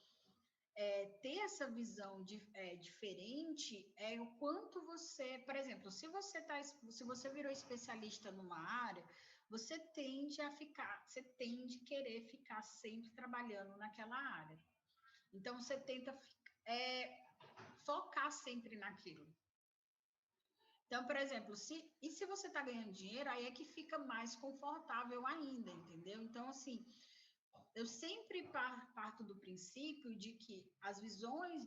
ter essa visão diferente é o quanto você, por exemplo, se você virou especialista numa área, você tende a querer ficar sempre trabalhando naquela área. Então, você tenta focar sempre naquilo. Então, por exemplo, se você está ganhando dinheiro, aí é que fica mais confortável ainda, entendeu? Então, assim, eu sempre parto do princípio de que as visões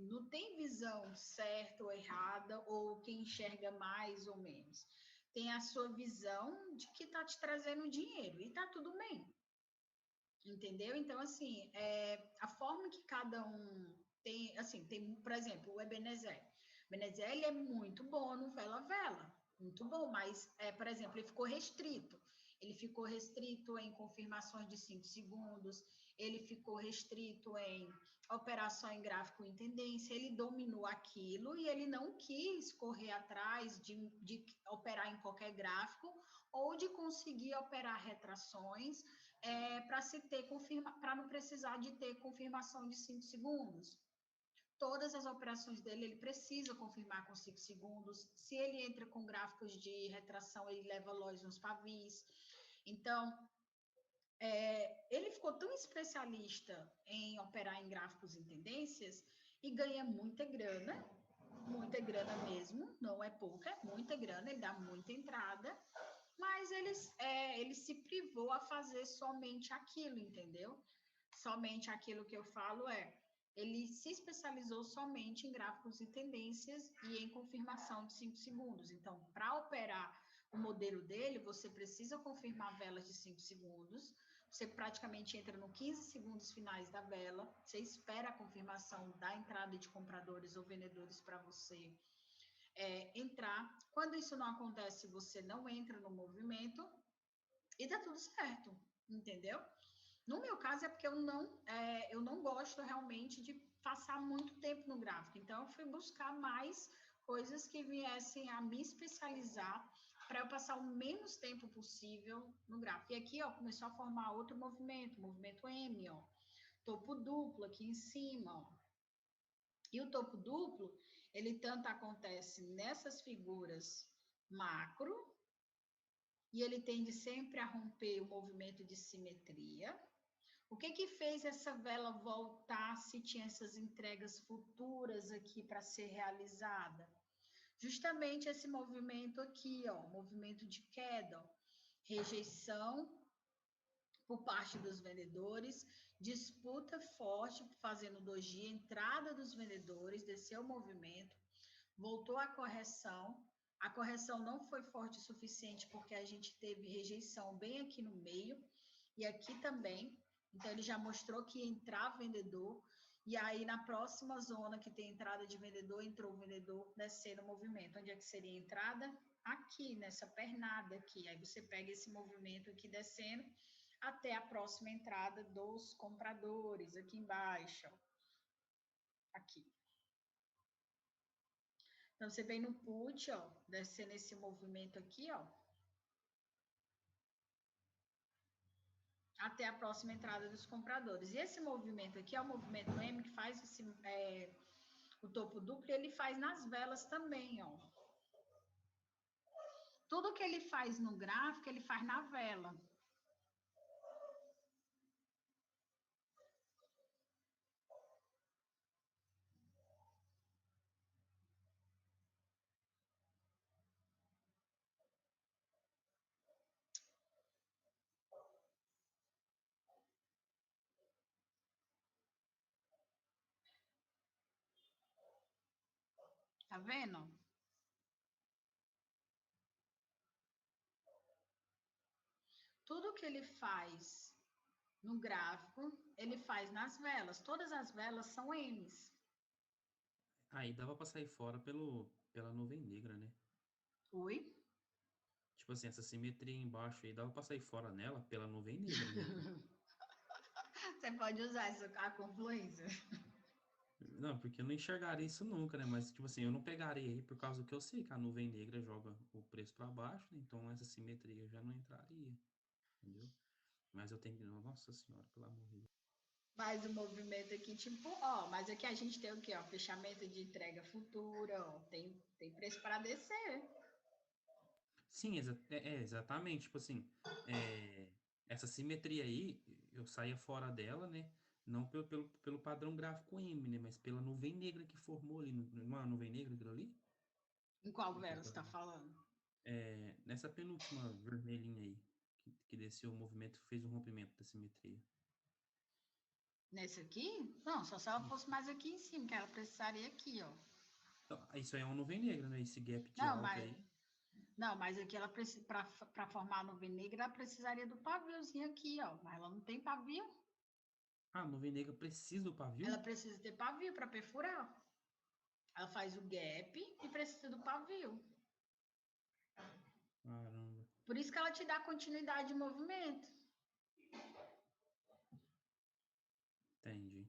não tem visão certa ou errada, ou quem enxerga mais ou menos. Tem a sua visão de que está te trazendo dinheiro, e está tudo bem. Entendeu? Então, assim, a forma que cada um tem, assim, tem, por exemplo, o Ebenezer. O Ebenezer, ele é muito bom no vela-vela, muito bom, mas, por exemplo, ele ficou restrito. Ele ficou restrito em confirmações de 5 segundos, ele ficou restrito em operação em gráfico em tendência, ele dominou aquilo e ele não quis correr atrás de operar em qualquer gráfico ou de conseguir operar retrações para não precisar de ter confirmação de 5 segundos. Todas as operações dele, ele precisa confirmar com 5 segundos. Se ele entra com gráficos de retração, ele leva lojas nos pavis. Então, ele ficou tão especialista em operar em gráficos em tendências e ganha muita grana mesmo, não é pouca, é muita grana, ele dá muita entrada, mas ele se privou a fazer somente aquilo, entendeu? Somente aquilo que eu falo ele se especializou somente em gráficos e tendências e em confirmação de 5 segundos. Então, para operar o modelo dele, você precisa confirmar velas de 5 segundos, você praticamente entra no 15 segundos finais da vela, você espera a confirmação da entrada de compradores ou vendedores para você entrar. Quando isso não acontece, você não entra no movimento e dá tudo certo, entendeu? No meu caso é porque eu não gosto realmente de passar muito tempo no gráfico, então eu fui buscar mais coisas que viessem a me especializar para eu passar o menos tempo possível no gráfico. E aqui, ó, começou a formar outro movimento, movimento M, ó, topo duplo aqui em cima, ó. E o topo duplo, ele tanto acontece nessas figuras macro, e ele tende sempre a romper o movimento de simetria, O que que fez essa vela voltar se tinha essas entregas futuras aqui para ser realizada? Justamente esse movimento aqui, ó, movimento de queda, ó, rejeição por parte dos vendedores, disputa forte fazendo doji, entrada dos vendedores, desceu o movimento, voltou a correção. A correção não foi forte o suficiente porque a gente teve rejeição bem aqui no meio e aqui também. Então, ele já mostrou que ia entrar vendedor. E aí, na próxima zona que tem entrada de vendedor, entrou o vendedor descendo o movimento. Onde é que seria a entrada? Aqui, nessa pernada aqui. Aí, você pega esse movimento aqui descendo até a próxima entrada dos compradores, aqui embaixo. Ó. Aqui. Então, você vem no put, ó, descendo esse movimento aqui, ó. Até a próxima entrada dos compradores. E esse movimento aqui é o movimento M que faz o topo duplo e ele faz nas velas também, ó. Tudo que ele faz no gráfico, ele faz na vela. Tá vendo? Tudo que ele faz no gráfico, ele faz nas velas. Todas as velas são M's. Aí dava pra sair fora pela nuvem negra, né? Oi? Tipo assim, essa simetria embaixo aí, dava pra sair fora nela pela nuvem negra, né? Você pode usar a confluência. Não, porque eu não enxergaria isso nunca, né? Mas, tipo assim, eu não pegaria aí por causa do que eu sei que a nuvem negra joga o preço pra baixo, né? Então essa simetria já não entraria, entendeu? Mas eu tenho que. Nossa senhora, pelo amor de Deus. Mas o movimento aqui, tipo, ó, mas aqui a gente tem o quê? Ó, fechamento de entrega futura, ó, tem preço para descer. Sim, exatamente. Tipo assim, essa simetria aí, eu saía fora dela, né? Não pelo padrão gráfico M, né? Mas pela nuvem negra que formou ali. Não é uma nuvem negra aquilo ali? Em qual Aquele vela você está padrão. falando? Nessa penúltima vermelhinha aí, que desceu o movimento, fez o rompimento da simetria. Nesse aqui? Não, só se ela Isso. fosse mais aqui em cima, que ela precisaria aqui, ó. Então, isso aí é uma nuvem negra, né? Esse gap de Não, alta mas, aí. não, mas aqui ela precisa, para formar a nuvem negra, ela precisaria do paviozinho aqui, ó. Mas ela não tem pavio. Ah, a nuvem negra precisa do Ela pavio? precisa ter pavio para perfurar. Ela faz o gap e precisa do pavio. Caramba, Por isso que ela te dá continuidade de movimento. entendi.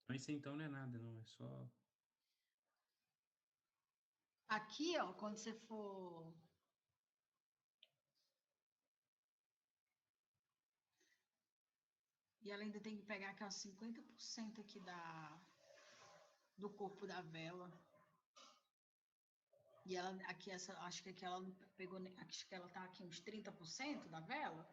Então isso aí, então não é nada, não. É só. Aqui, ó, quando você for... E ela ainda tem que pegar aqui, ó, 50% aqui do corpo da vela. E ela, aqui, acho que aqui ela não pegou, acho que ela tá aqui uns 30% da vela.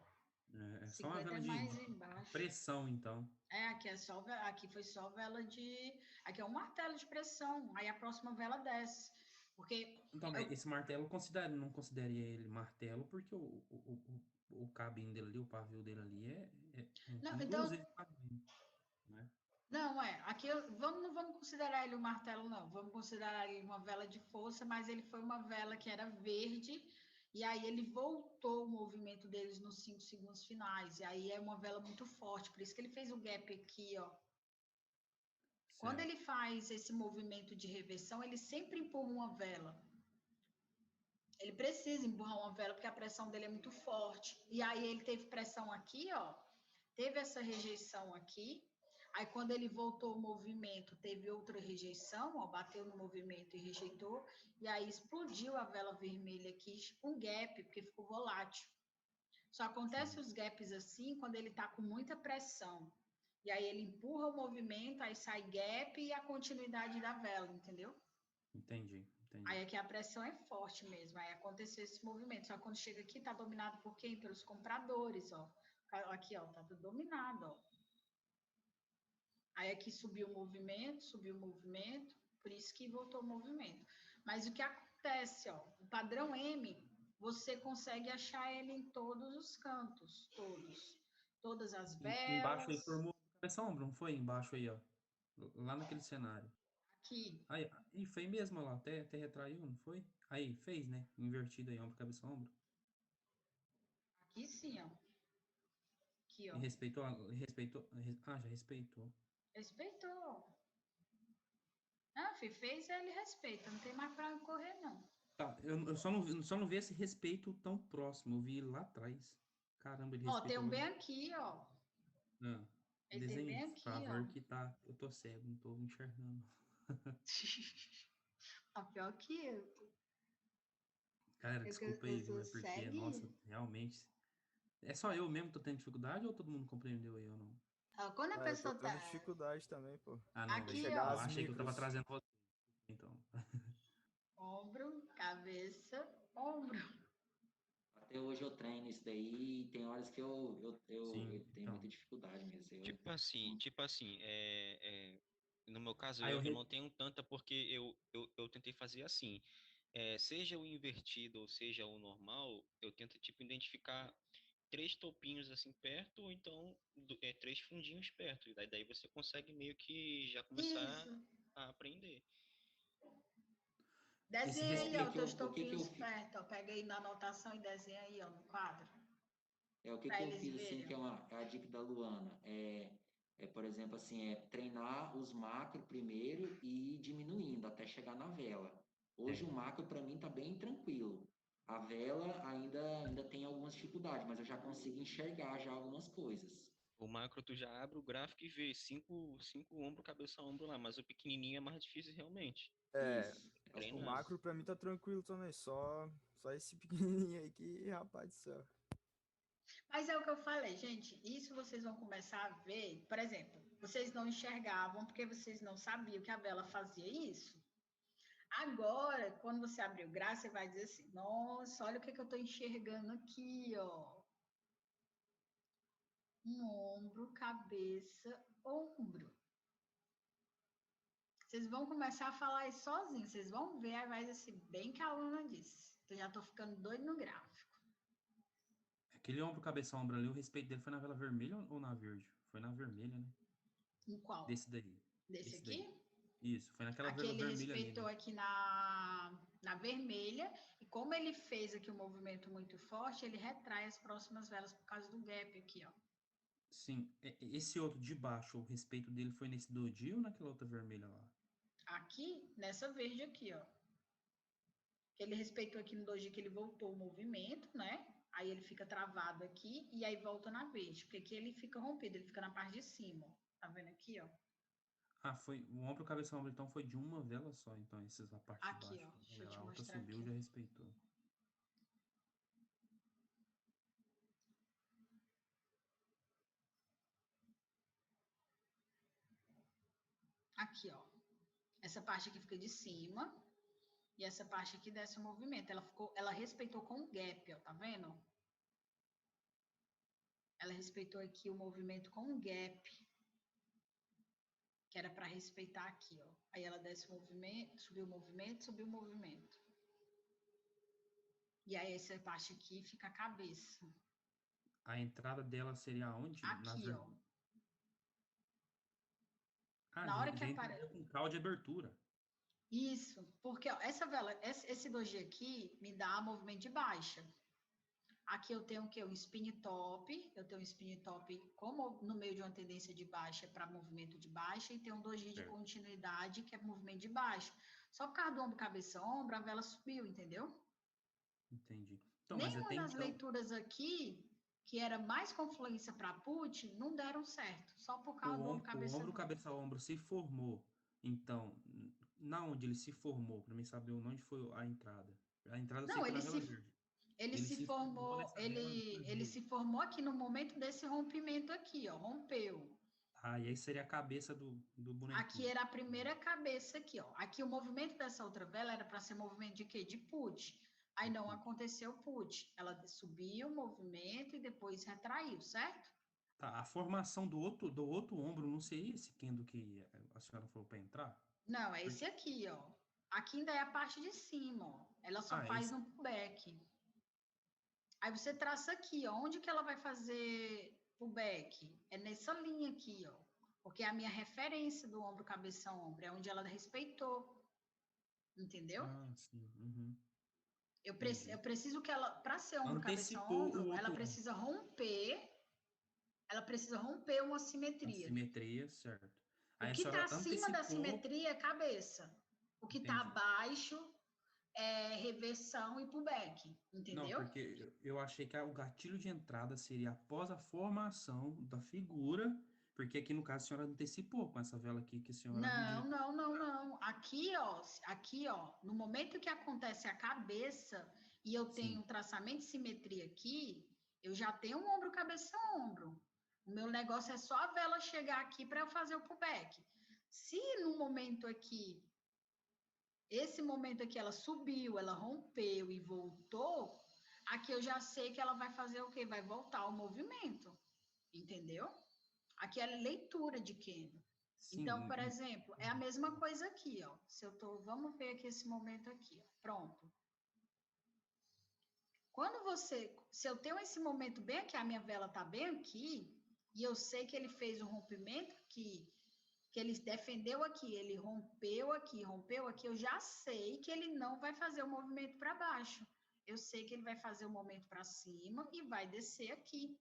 É só uma 50 vela é de mais embaixo. pressão, então. Aqui é só, aqui foi só vela de, aqui é um martelo de pressão. Aí a próxima vela desce. Porque Então, mas eu, esse martelo não consideraria ele martelo, porque o cabinho dele ali, o pavio dele ali não, tem duas então, vezes o pavio, né? não, aqui não vamos considerar ele um martelo, não. Vamos considerar ele uma vela de força, mas ele foi uma vela que era verde, e aí ele voltou o movimento deles nos 5 segundos finais. E aí é uma vela muito forte, por isso que ele fez o gap aqui, ó. Quando Certo. ele faz esse movimento de reversão, ele sempre empurra uma vela. Ele precisa empurrar uma vela porque a pressão dele é muito forte. E aí ele teve pressão aqui, ó. Teve essa rejeição aqui. Aí quando ele voltou o movimento, teve outra rejeição, ó, bateu no movimento e rejeitou. E aí explodiu a vela vermelha aqui, tipo um gap, porque ficou volátil. Só acontece Sim, os gaps assim quando ele tá com muita pressão. E aí ele empurra o movimento, aí sai gap e a continuidade da vela, entendeu? entendi. Aí aqui a pressão é forte mesmo, aí aconteceu esse movimento. Só que quando chega aqui, tá dominado por quem? Pelos compradores, ó. Aqui, ó, tá tudo dominado, ó. Aí aqui subiu o movimento, por isso que voltou o movimento. Mas o que acontece, ó, o padrão M, você consegue achar ele em todos os cantos, todas as Embaixo aí velas, formou cabeça ombro, não foi? Embaixo aí, ó. Lá naquele cenário. aqui, Aí, e foi mesmo lá, até retraiu, não foi? Aí, fez, né? Invertido aí, ombro, cabeça, ombro. aqui sim, ó. Aqui, ó. E respeitou, já respeitou. Respeitou. Ah, fez, ele respeita, não tem mais pra correr, não. Tá, eu só não vi esse respeito tão próximo, eu vi ele lá atrás. Caramba, ele Ó, tem respeitou um bem logo. aqui, ó. Ah, Ele tem desenho, bem por aqui, ó. favor, que tá. Eu tô cego, não tô enxergando. Ó, pior que eu. Cara, Eu, desculpa eu aí, viu? sou É porque, nossa, ceguinha. realmente. É só eu mesmo que tô tendo dificuldade ou todo mundo compreendeu aí ou não? Ó, quando a Ah, eu tô pessoa tá. tendo dificuldade também, pô. Ah, não, Pra Aqui, chegar eu ó. às achei que eu tava micros. trazendo você, então. Ombro, cabeça, ombro. Até hoje eu treino isso daí e tem horas que Sim, eu tenho então. muita dificuldade mesmo. No meu caso, Aí eu. eu não tenho tanta porque eu tentei fazer assim. Seja o invertido ou seja o normal, eu tento, tipo, identificar três topinhos assim perto, ou então três fundinhos perto. E daí você consegue meio que já começar Isso. a aprender. Esse Desenha aí, ó, os respeito. teus O que que eu topinhos perto, ó. Pega aí na anotação e desenha aí, ó, no quadro. o que Pra que eu eles fiz assim, que verem. é a dica da Luana, por exemplo, assim, treinar os macros primeiro e ir diminuindo até chegar na vela. Hoje É, o macro para mim tá bem tranquilo. A vela ainda tem algumas dificuldades, mas eu já consigo enxergar já algumas coisas. O macro tu já abre o gráfico e vê cinco ombro, cabeça, ombro lá, mas o pequenininho é mais difícil realmente. É, Isso, é os o Treinar. macro pra mim tá tranquilo também. Só esse pequenininho aí que, rapaz do céu. Mas é o que eu falei, gente. Isso vocês vão começar a ver. Por exemplo, vocês não enxergavam porque vocês não sabiam que a vela fazia isso. Agora, quando você abrir o gráfico, você vai dizer assim: nossa, olha o que eu estou enxergando aqui, ó. Um ombro, cabeça, ombro. Vocês vão começar a falar isso sozinhos. Vocês vão ver, aí vai dizer assim, bem que a aluna disse. Eu já estou ficando doido no gráfico. aquele ombro, cabeça, ombro ali, o respeito dele foi na vela vermelha ou na verde? Foi na vermelha, né? Em qual? Desse daí. Desse Esse aqui? daí. Isso, foi naquela Aqui vela ele vermelha ali, respeitou né? aqui na vermelha, e como ele fez aqui um movimento muito forte, ele retrai as próximas velas por causa do gap aqui, ó. Sim, esse outro de baixo, o respeito dele foi nesse doji ou naquela outra vermelha lá? Aqui, nessa verde aqui, ó. Ele respeitou aqui no doji que ele voltou o movimento, né? Aí ele fica travado aqui e aí volta na verde, porque aqui ele fica rompido, ele fica na parte de cima, ó. Tá vendo aqui, ó? Ah, foi o ombro, cabeça, ombro, então foi de uma vela só, então, esses a parte de Aqui, baixo. ó. Deixa eu Aí te a outra mostrar subiu e aqui. já respeitou. Aqui, ó. Essa parte aqui fica de cima e essa parte aqui desce o movimento. Ela respeitou com o gap, ó, tá vendo? Ela respeitou aqui o movimento com um gap, que era para respeitar aqui, ó. Aí ela desce o movimento, subiu o movimento, subiu o movimento. E aí essa parte aqui fica a cabeça. A entrada dela seria aonde? Aqui, ó. Ah, Na hora que já aparece. entraria com cal de abertura. Isso, porque ó, essa vela, esse doji aqui me dá movimento de baixa. Aqui eu tenho o quê? Um spin top. Eu tenho um spin top como no meio de uma tendência de baixa para movimento de baixa e tem um doji de Certo. continuidade que é movimento de baixa. Só por causa do ombro, cabeça, ombro, a vela subiu, entendeu? Entendi. Então, mas Nenhuma até das então, leituras aqui, que era mais confluência para put, não deram certo. Só por causa do ombro, o cabeça, ombro, cabeça, ombro se formou. Então, na onde ele se formou, para mim saber onde foi a entrada. A entrada eu sei não, que foi na vela verde. ele Ele se se formou formou, nessa vela ele vermelha. se formou aqui no momento desse rompimento aqui, ó, rompeu. Ah, e aí seria a cabeça do Aqui bonequinho. era a primeira cabeça aqui, ó. Aqui o movimento dessa outra vela era para ser movimento de quê? De put. Aí não aconteceu put. Ela subiu o movimento e depois retraiu, certo? Tá, a formação do outro ombro não seria esse Kendo que a senhora falou para entrar? Não, é esse Porque, aqui, ó. Aqui ainda é a parte de cima, ó. Ela só faz esse. um pullback. Aí você traça aqui, ó. Onde que ela vai fazer pullback? É nessa linha aqui, ó. Porque é a minha referência do ombro, cabeça, ombro. É onde ela respeitou. Entendeu? Ah, sim. Uhum, Eu entendi. preciso que ela, para ser ombro, cabeça, Antecipou o ombro, ela outro ombro. precisa romper. Ela precisa romper uma A simetria. simetria, certo. O Aí a que está senhora acima da antecipou. simetria é cabeça. O que está Entendi. abaixo é reversão e pullback. Não, Entendeu? porque eu achei que o gatilho de entrada seria após a formação da figura, porque aqui no caso a senhora antecipou com essa vela aqui que a senhora Não, indica. não, não, não. Aqui, ó, no momento que acontece a cabeça e eu tenho Sim. um traçamento de simetria aqui, eu já tenho um ombro, cabeça, ombro. O meu negócio é só a vela chegar aqui para eu fazer o pullback. Se no momento aqui, esse momento aqui ela subiu, ela rompeu e voltou, aqui eu já sei que ela vai fazer o quê? Vai voltar ao movimento, entendeu? Aqui é leitura de Kendo. Então, Sim. por exemplo, é a mesma coisa aqui, ó. Vamos ver aqui esse momento aqui, ó. Pronto. Se eu tenho esse momento bem aqui, a minha vela tá bem aqui, e eu sei que ele fez um rompimento aqui, que ele defendeu aqui, ele rompeu aqui, eu já sei que ele não vai fazer o movimento para baixo. Eu sei que ele vai fazer o movimento para cima e vai descer aqui.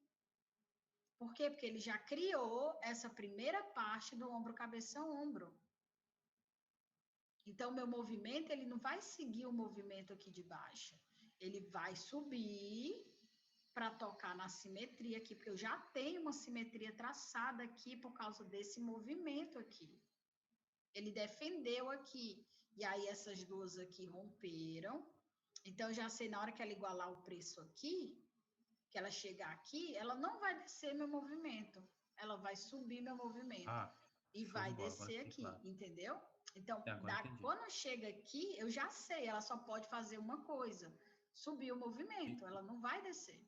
Por quê? Porque ele já criou essa primeira parte do ombro, cabeça, ombro. Então, meu movimento, ele não vai seguir o movimento aqui de baixo. Ele vai subir para tocar na simetria aqui, porque eu já tenho uma simetria traçada aqui por causa desse movimento aqui. Ele defendeu aqui. E aí, essas duas aqui romperam. Então, eu já sei, na hora que ela igualar o preço aqui, que ela chegar aqui, ela não vai descer meu movimento. Ela vai subir meu movimento. Ah, E show de vai bola, agora descer fiquei aqui, claro. entendeu? Então, Agora entendi. quando chega aqui, eu já sei, ela só pode fazer uma coisa: subir o E- movimento, ela não vai descer.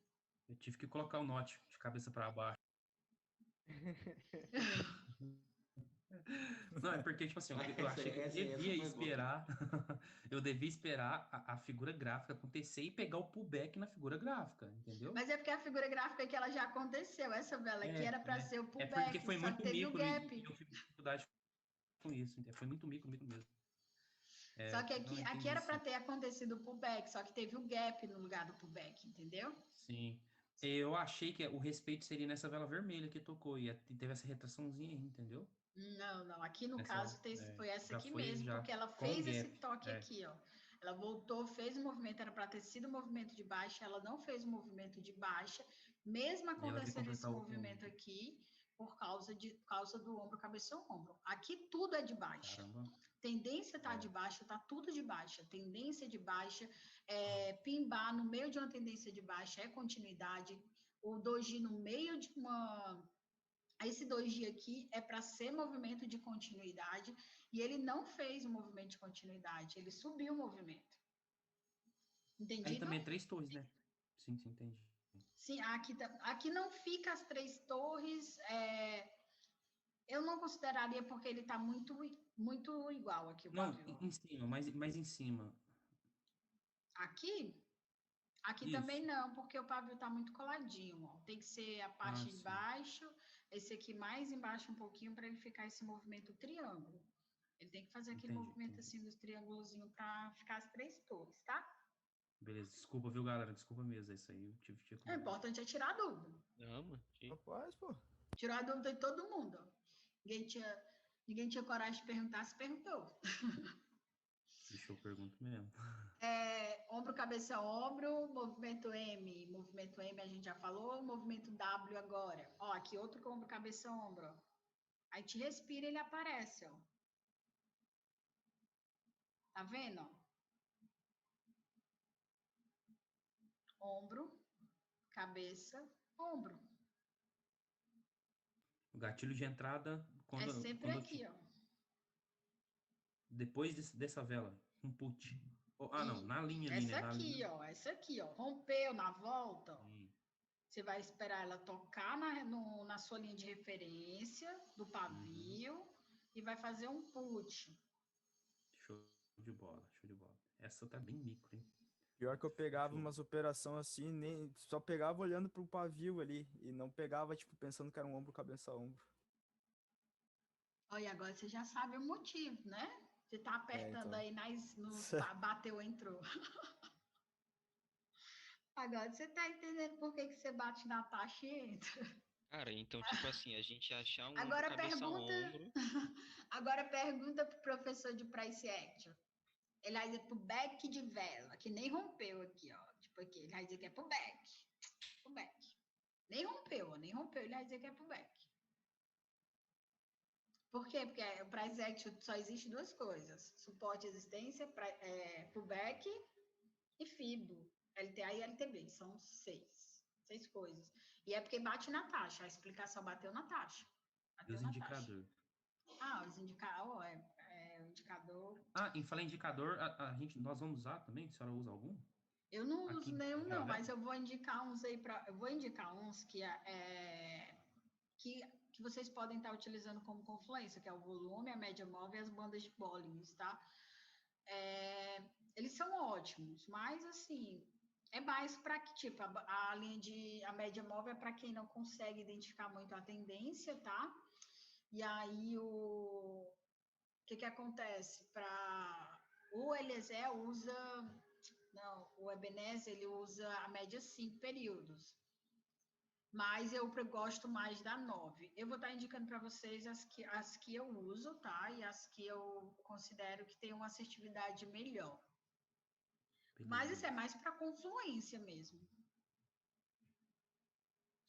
Eu tive que colocar o note de cabeça para baixo. Não, é porque, tipo assim, eu Essa, achei que eu essa devia foi boa. esperar, eu devia esperar a figura gráfica acontecer e pegar o pullback na figura gráfica, entendeu? Mas é porque a figura gráfica que ela já aconteceu. Essa vela aqui É, era para ser o é porque pullback, foi só que muito teve o micro e gap. eu tive dificuldade com isso, entendeu? Foi muito micro mesmo. Só que Não, aqui entendi era para sim. ter acontecido o pullback, só que teve o gap no lugar do pullback, entendeu? Sim. Eu achei que o respeito seria nessa vela vermelha que tocou e teve essa retraçãozinha aí, entendeu? Não, não. Aqui no Nessa, caso foi essa já aqui foi mesmo, já porque ela com o fez esse gap. toque aqui, ó. Ela voltou, fez o movimento, era para ter sido o movimento de baixa, ela não fez o movimento de baixa, mesmo E ela veio acontecendo esse completar o outro movimento ombro. aqui, por causa do ombro, cabeça ombro. Aqui tudo é de baixa. Caramba. Tendência tá de baixa, tá tudo de baixa. Tendência de baixa, pimbar no meio de uma tendência de baixa é continuidade. O doji no meio de uma esse 2G aqui é para ser movimento de continuidade e ele não fez o movimento de continuidade, ele subiu o movimento. Aí Entendido? também é 3 torres, né? Sim, entendi. Sim, aqui não fica as 3 torres. Eu não consideraria porque ele está muito igual aqui o Não, pavio. em cima, mais em cima. Aqui, aqui Isso. também não, porque o pavio está muito coladinho. Ó. Tem que ser a Ah, parte de sim. baixo, esse aqui mais embaixo um pouquinho para ele ficar esse movimento triângulo. Ele tem que fazer aquele movimento Entendi. assim dos triângulozinhos para ficar as 3 torres, tá? Beleza, desculpa, viu, galera? Desculpa mesmo, é isso aí. Eu tive O importante é tirar a dúvida. Não, mano. Rapaz, pô. Tirou a dúvida de todo mundo. Ninguém tinha coragem de perguntar, se perguntou. Deixa eu pergunto mesmo. Ombro, cabeça, ombro, movimento M. Movimento M a gente já falou, movimento W agora. Ó, aqui outro com ombro, cabeça, ombro. Ó. Aí te respira e ele aparece, ó. Tá vendo? Ó? Ombro, cabeça, ombro. O gatilho de entrada, É sempre quando eu aqui, ó. depois dessa vela, um put. Oh, não, E na linha ali, né? Na linha. essa aqui, ó. Rompeu na volta, ó. Você vai esperar ela tocar na sua linha de referência do pavio e vai fazer um put. Show de bola, show de bola. Essa tá bem micro, hein? Pior que eu pegava Show. umas operações assim, nem, só pegava olhando pro pavio ali, e não pegava, tipo, pensando que era um ombro, cabeça, ombro. Olha, agora você já sabe o motivo, né? Você tá apertando Então. aí bateu, entrou. Agora você tá entendendo por que você bate na taxa e entra. Cara, então, tipo assim, a gente achar um ombro, Agora cabeça, pergunta, ombro. agora pergunta pro professor de price action. Ele vai dizer pro back de vela, que nem rompeu aqui, ó. Tipo aqui, ele vai dizer que é pro back. Pro back. Nem rompeu, ele vai dizer que é pro back. Por quê? Porque o price action só existe duas coisas: suporte e resistência, pullback e FIBO. LTA e LTB. São seis coisas. E é porque bate na taxa. A explicação bateu na taxa. E Bateu os na taxa. indicadores? Os indicadores. O indicador. Em falar em indicador, nós vamos usar também? A senhora usa algum? Eu não uso Aqui, nenhum, aqui, não, ó, né? mas eu vou indicar uns aí para. Eu vou indicar uns que vocês podem estar utilizando como confluência, que é o volume, a média móvel e as bandas de Bollinger, tá? Eles são ótimos, mas assim, é mais para que, tipo, a linha a média móvel é para quem não consegue identificar muito a tendência, tá? E aí o que acontece? O Eliezer usa, não, o Ebenezer ele usa a média 5 períodos. Mas eu gosto mais da 9. Eu vou estar indicando para vocês as que eu uso, tá? E as que eu considero que tem uma assertividade melhor. Mas isso é mais para confluência mesmo.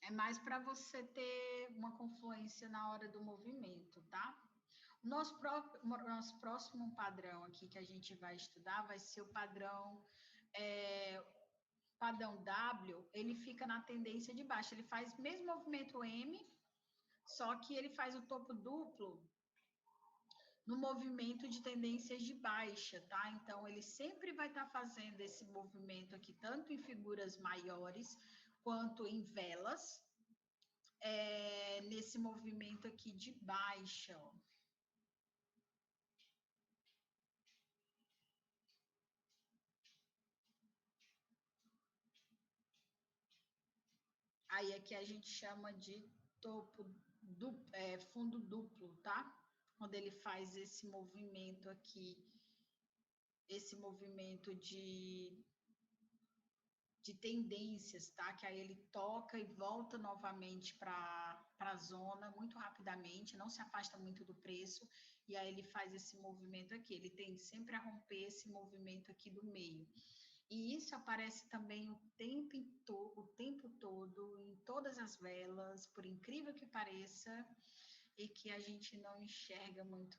É mais para você ter uma confluência na hora do movimento, tá? Nosso próximo padrão aqui que a gente vai estudar vai ser o padrão W, ele fica na tendência de baixa. Ele faz o mesmo movimento M, só que ele faz o topo duplo no movimento de tendências de baixa, tá? Então, ele sempre vai estar fazendo esse movimento aqui, tanto em figuras maiores quanto em velas, nesse movimento aqui de baixa, ó. Aí aqui a gente chama de fundo duplo, tá? Quando ele faz esse movimento aqui, esse movimento de tendências, tá? Que aí ele toca e volta novamente para a zona muito rapidamente, não se afasta muito do preço, e aí ele faz esse movimento aqui. Ele tende sempre a romper esse movimento aqui do meio. E isso aparece também o tempo todo, em todas as velas, por incrível que pareça, e que a gente não enxerga muito.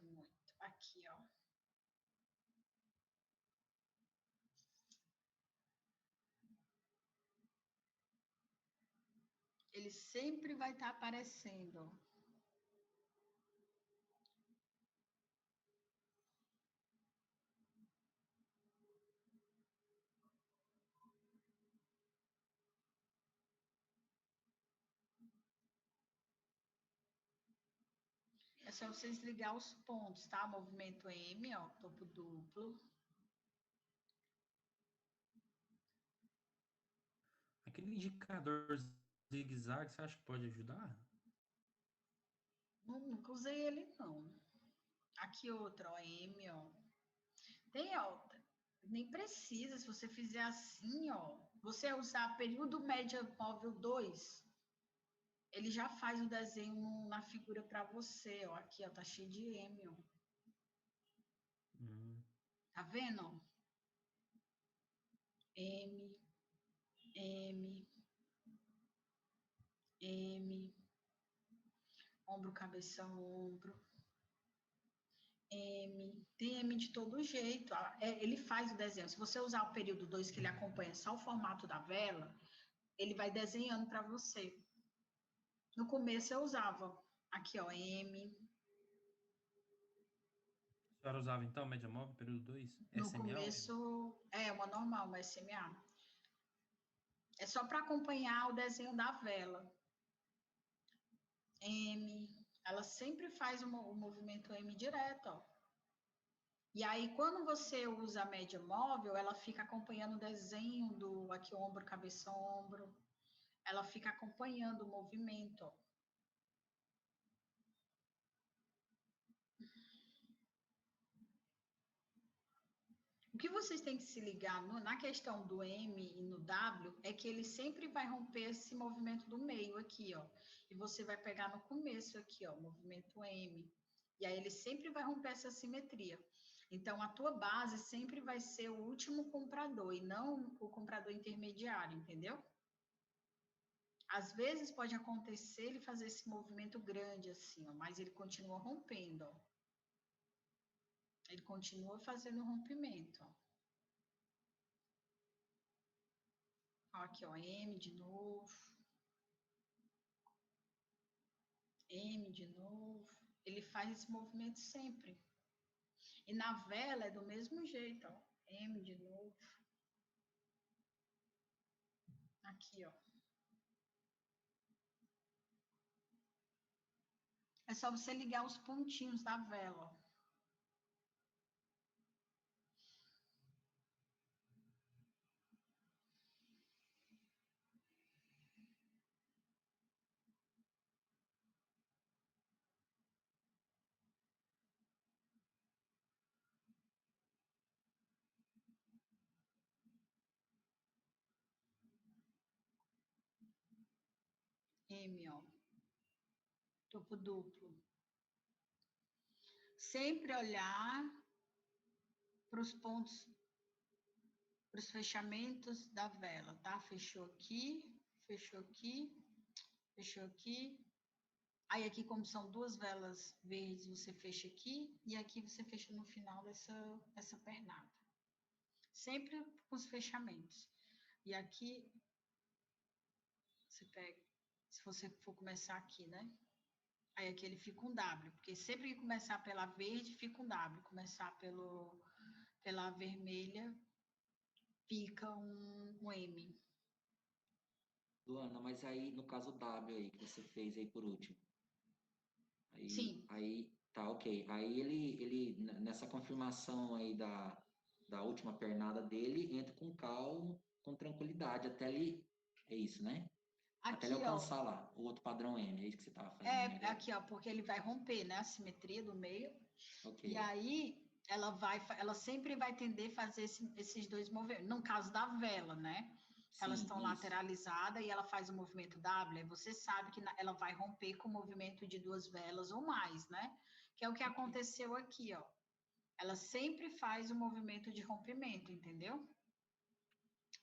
Aqui, ó. Ele sempre vai estar aparecendo. É só vocês ligar os pontos, tá? Movimento M, ó, topo duplo. Aquele indicador zigue-zague, você acha que pode ajudar? Nunca usei ele, não. Aqui outro, ó, M, ó. Tem, ó, nem precisa, se você fizer assim, ó. Você usar período média móvel 2, ele já faz o desenho na figura para você, ó. Aqui, ó, tá cheio de M, ó. Tá vendo? M, M, M, ombro, cabeça, ombro. M, tem M de todo jeito. Ele faz o desenho. Se você usar o período 2, que ele acompanha só o formato da vela, ele vai desenhando para você. No começo eu usava aqui, ó, M. A senhora usava então média móvel, período 2, No SMA? começo, uma normal, uma SMA. É só para acompanhar o desenho da vela. M, ela sempre faz o movimento M direto, ó. E aí, quando você usa a média móvel, ela fica acompanhando o desenho do aqui ombro, cabeça, ombro. Ela fica acompanhando o movimento, ó. O que vocês têm que se ligar na questão do M e no W é que ele sempre vai romper esse movimento do meio aqui, ó. E você vai pegar no começo aqui, ó, o movimento M. E aí ele sempre vai romper essa simetria. Então, a tua base sempre vai ser o último comprador e não o comprador intermediário, entendeu? Às vezes pode acontecer ele fazer esse movimento grande assim, ó, mas ele continua rompendo, ó. Ele continua fazendo rompimento, ó. Aqui, ó, M de novo. M de novo. Ele faz esse movimento sempre. E na vela é do mesmo jeito, ó. M de novo. Aqui, ó. É só você ligar os pontinhos da vela, ó. M, ó. Topo duplo. Sempre olhar para os pontos, para os fechamentos da vela, tá? Fechou aqui, fechou aqui, fechou aqui. Aí aqui, como são duas velas verdes, você fecha aqui e aqui você fecha no final dessa pernada. Sempre com os fechamentos. E aqui, você pega, se você for começar aqui, né? Aí aqui ele fica um W, porque sempre que começar pela verde, fica um W. Começar pela vermelha, fica um M. Luana, mas aí, no caso W aí, que você fez aí por último. Sim. Aí tá, ok. Aí nessa confirmação aí da última pernada dele, entra com calma, com tranquilidade, até ele, é isso, né? Até ele Aqui, ó. alcançar lá, o outro padrão M, é isso que você tava fazendo. É, aqui, ó, porque ele vai romper, né, a simetria do meio. Ok. E aí, ela sempre vai tender a fazer esses dois movimentos. No caso da vela, né? Elas Sim, estão isso. lateralizadas e ela faz o movimento W, aí você sabe que ela vai romper com o movimento de duas velas ou mais, né? Que é o que aconteceu aqui, ó. Ela sempre faz o movimento de rompimento, entendeu?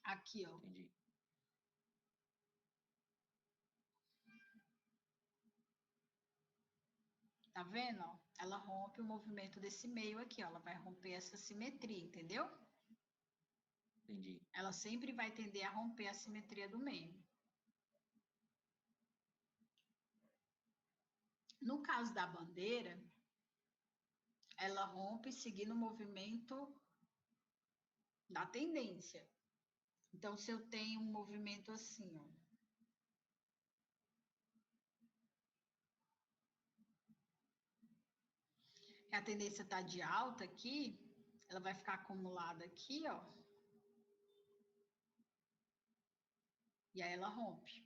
Aqui, ó. Entendi. Tá vendo? Ó? Ela rompe o movimento desse meio aqui, ó. Ela vai romper essa simetria, entendeu? Entendi. Ela sempre vai tender a romper a simetria do meio. No caso da bandeira, ela rompe seguindo o movimento da tendência. Então, se eu tenho um movimento assim, ó. A tendência está de alta aqui, ela vai ficar acumulada aqui, ó. E aí ela rompe.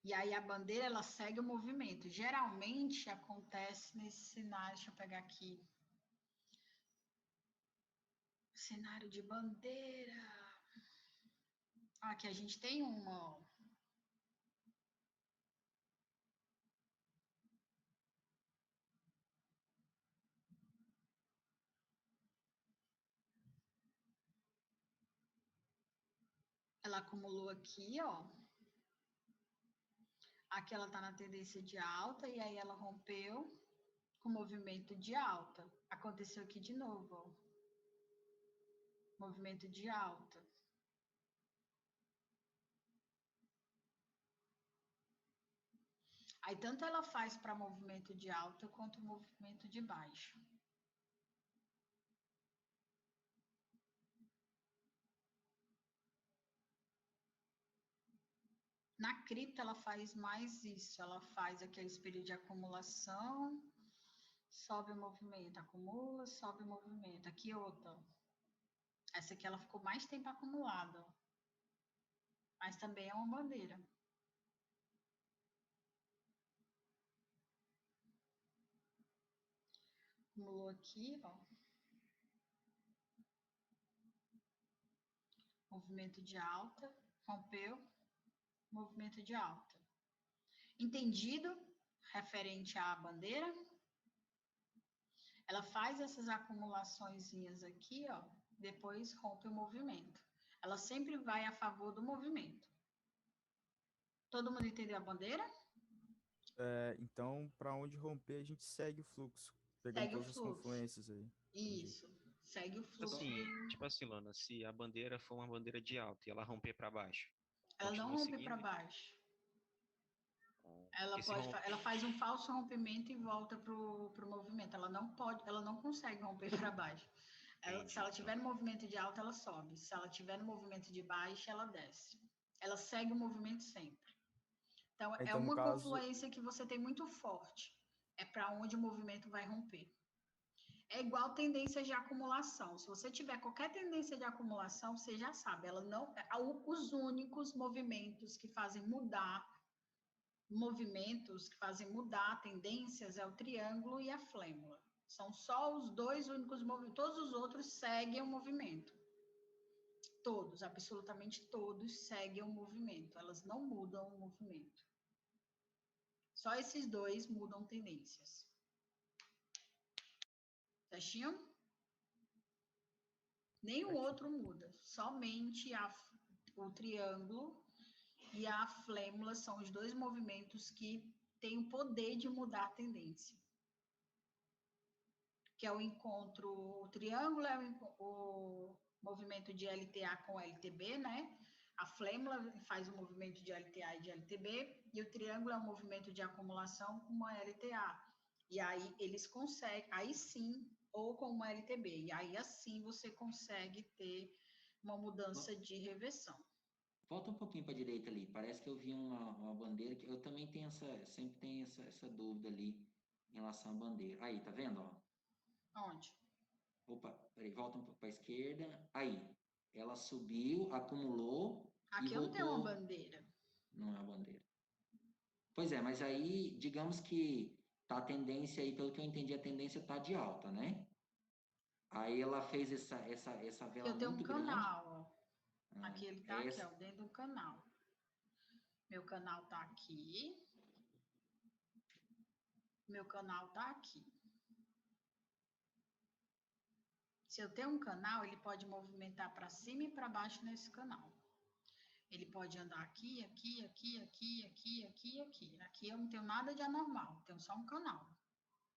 E aí a bandeira, ela segue o movimento. Geralmente acontece nesse cenário, deixa eu pegar aqui. Cenário de bandeira. Aqui a gente tem uma, ó. Ela acumulou aqui, ó. Aqui ela tá na tendência de alta e aí ela rompeu com movimento de alta. Aconteceu aqui de novo, ó. Movimento de alta. Aí tanto ela faz para movimento de alta quanto movimento de baixo. Na cripta, ela faz mais isso. Ela faz aqueles períodos de acumulação, sobe o movimento, acumula, sobe o movimento. Aqui outra. Essa aqui ela ficou mais tempo acumulada, ó. Mas também é uma bandeira. Acumulou aqui, ó. Movimento de alta, rompeu, movimento de alta. Entendido? Referente à bandeira. Ela faz essas acumulaçõezinhas aqui, ó, depois rompe o movimento. Ela sempre vai a favor do movimento. Todo mundo entendeu a bandeira? Então, para onde romper, a gente segue o fluxo, pegando Segue o todas as fluxo. confluências aí. Entendi. Isso. Segue o fluxo. Tipo assim, Lana, se a bandeira for uma bandeira de alta e ela romper para baixo, Ela não continua rompe seguindo? para baixo. Porque Ela faz um falso rompimento e volta pro movimento. Ela não consegue romper para baixo. Entendi, Se ela então. tiver no movimento de alta, ela sobe. Se ela tiver no movimento de baixa, ela desce. Ela segue o movimento sempre. Então, é Então, no uma caso, confluência que você tem muito forte. É para onde o movimento vai romper. É igual tendência de acumulação. Se você tiver qualquer tendência de acumulação, você já sabe. Ela não, os únicos movimentos que fazem mudar tendências é o triângulo e a flêmula. São só os dois únicos movimentos. Todos os outros seguem o movimento. Todos, absolutamente todos, seguem o movimento. Elas não mudam o movimento. Só esses dois mudam tendências. Certinho? Nenhum outro muda. Somente o triângulo e a flêmula são os dois movimentos que têm o poder de mudar a tendência. Que é o encontro, o triângulo é o movimento de LTA com LTB, né? A flêmula faz o movimento de LTA e de LTB, e o triângulo é o movimento de acumulação com uma LTA. E aí eles conseguem, aí sim, ou com uma LTB, e aí assim você consegue ter uma mudança de reversão. Volta um pouquinho para a direita ali. Parece que eu vi uma bandeira que eu também tenho sempre tenho essa dúvida ali em relação à bandeira. Aí, tá vendo, ó? Onde? Opa, peraí, volta um pouco para a esquerda. Aí, ela subiu, acumulou Aqui e eu não tenho uma voltou. bandeira. Não é a bandeira. Pois é, mas aí, digamos que tá a tendência aí, pelo que eu entendi, a tendência tá de alta, né? Aí ela fez essa Aqui vela eu tenho um muito grande. canal, ó. Aqui ele tá aqui, Essa, ó, dentro do canal. Meu canal tá aqui. Meu canal tá aqui. Se eu tenho um canal, ele pode movimentar para cima e para baixo nesse canal. Ele pode andar aqui, aqui, aqui, aqui, aqui, aqui, aqui. Aqui eu não tenho nada de anormal, tenho só um canal.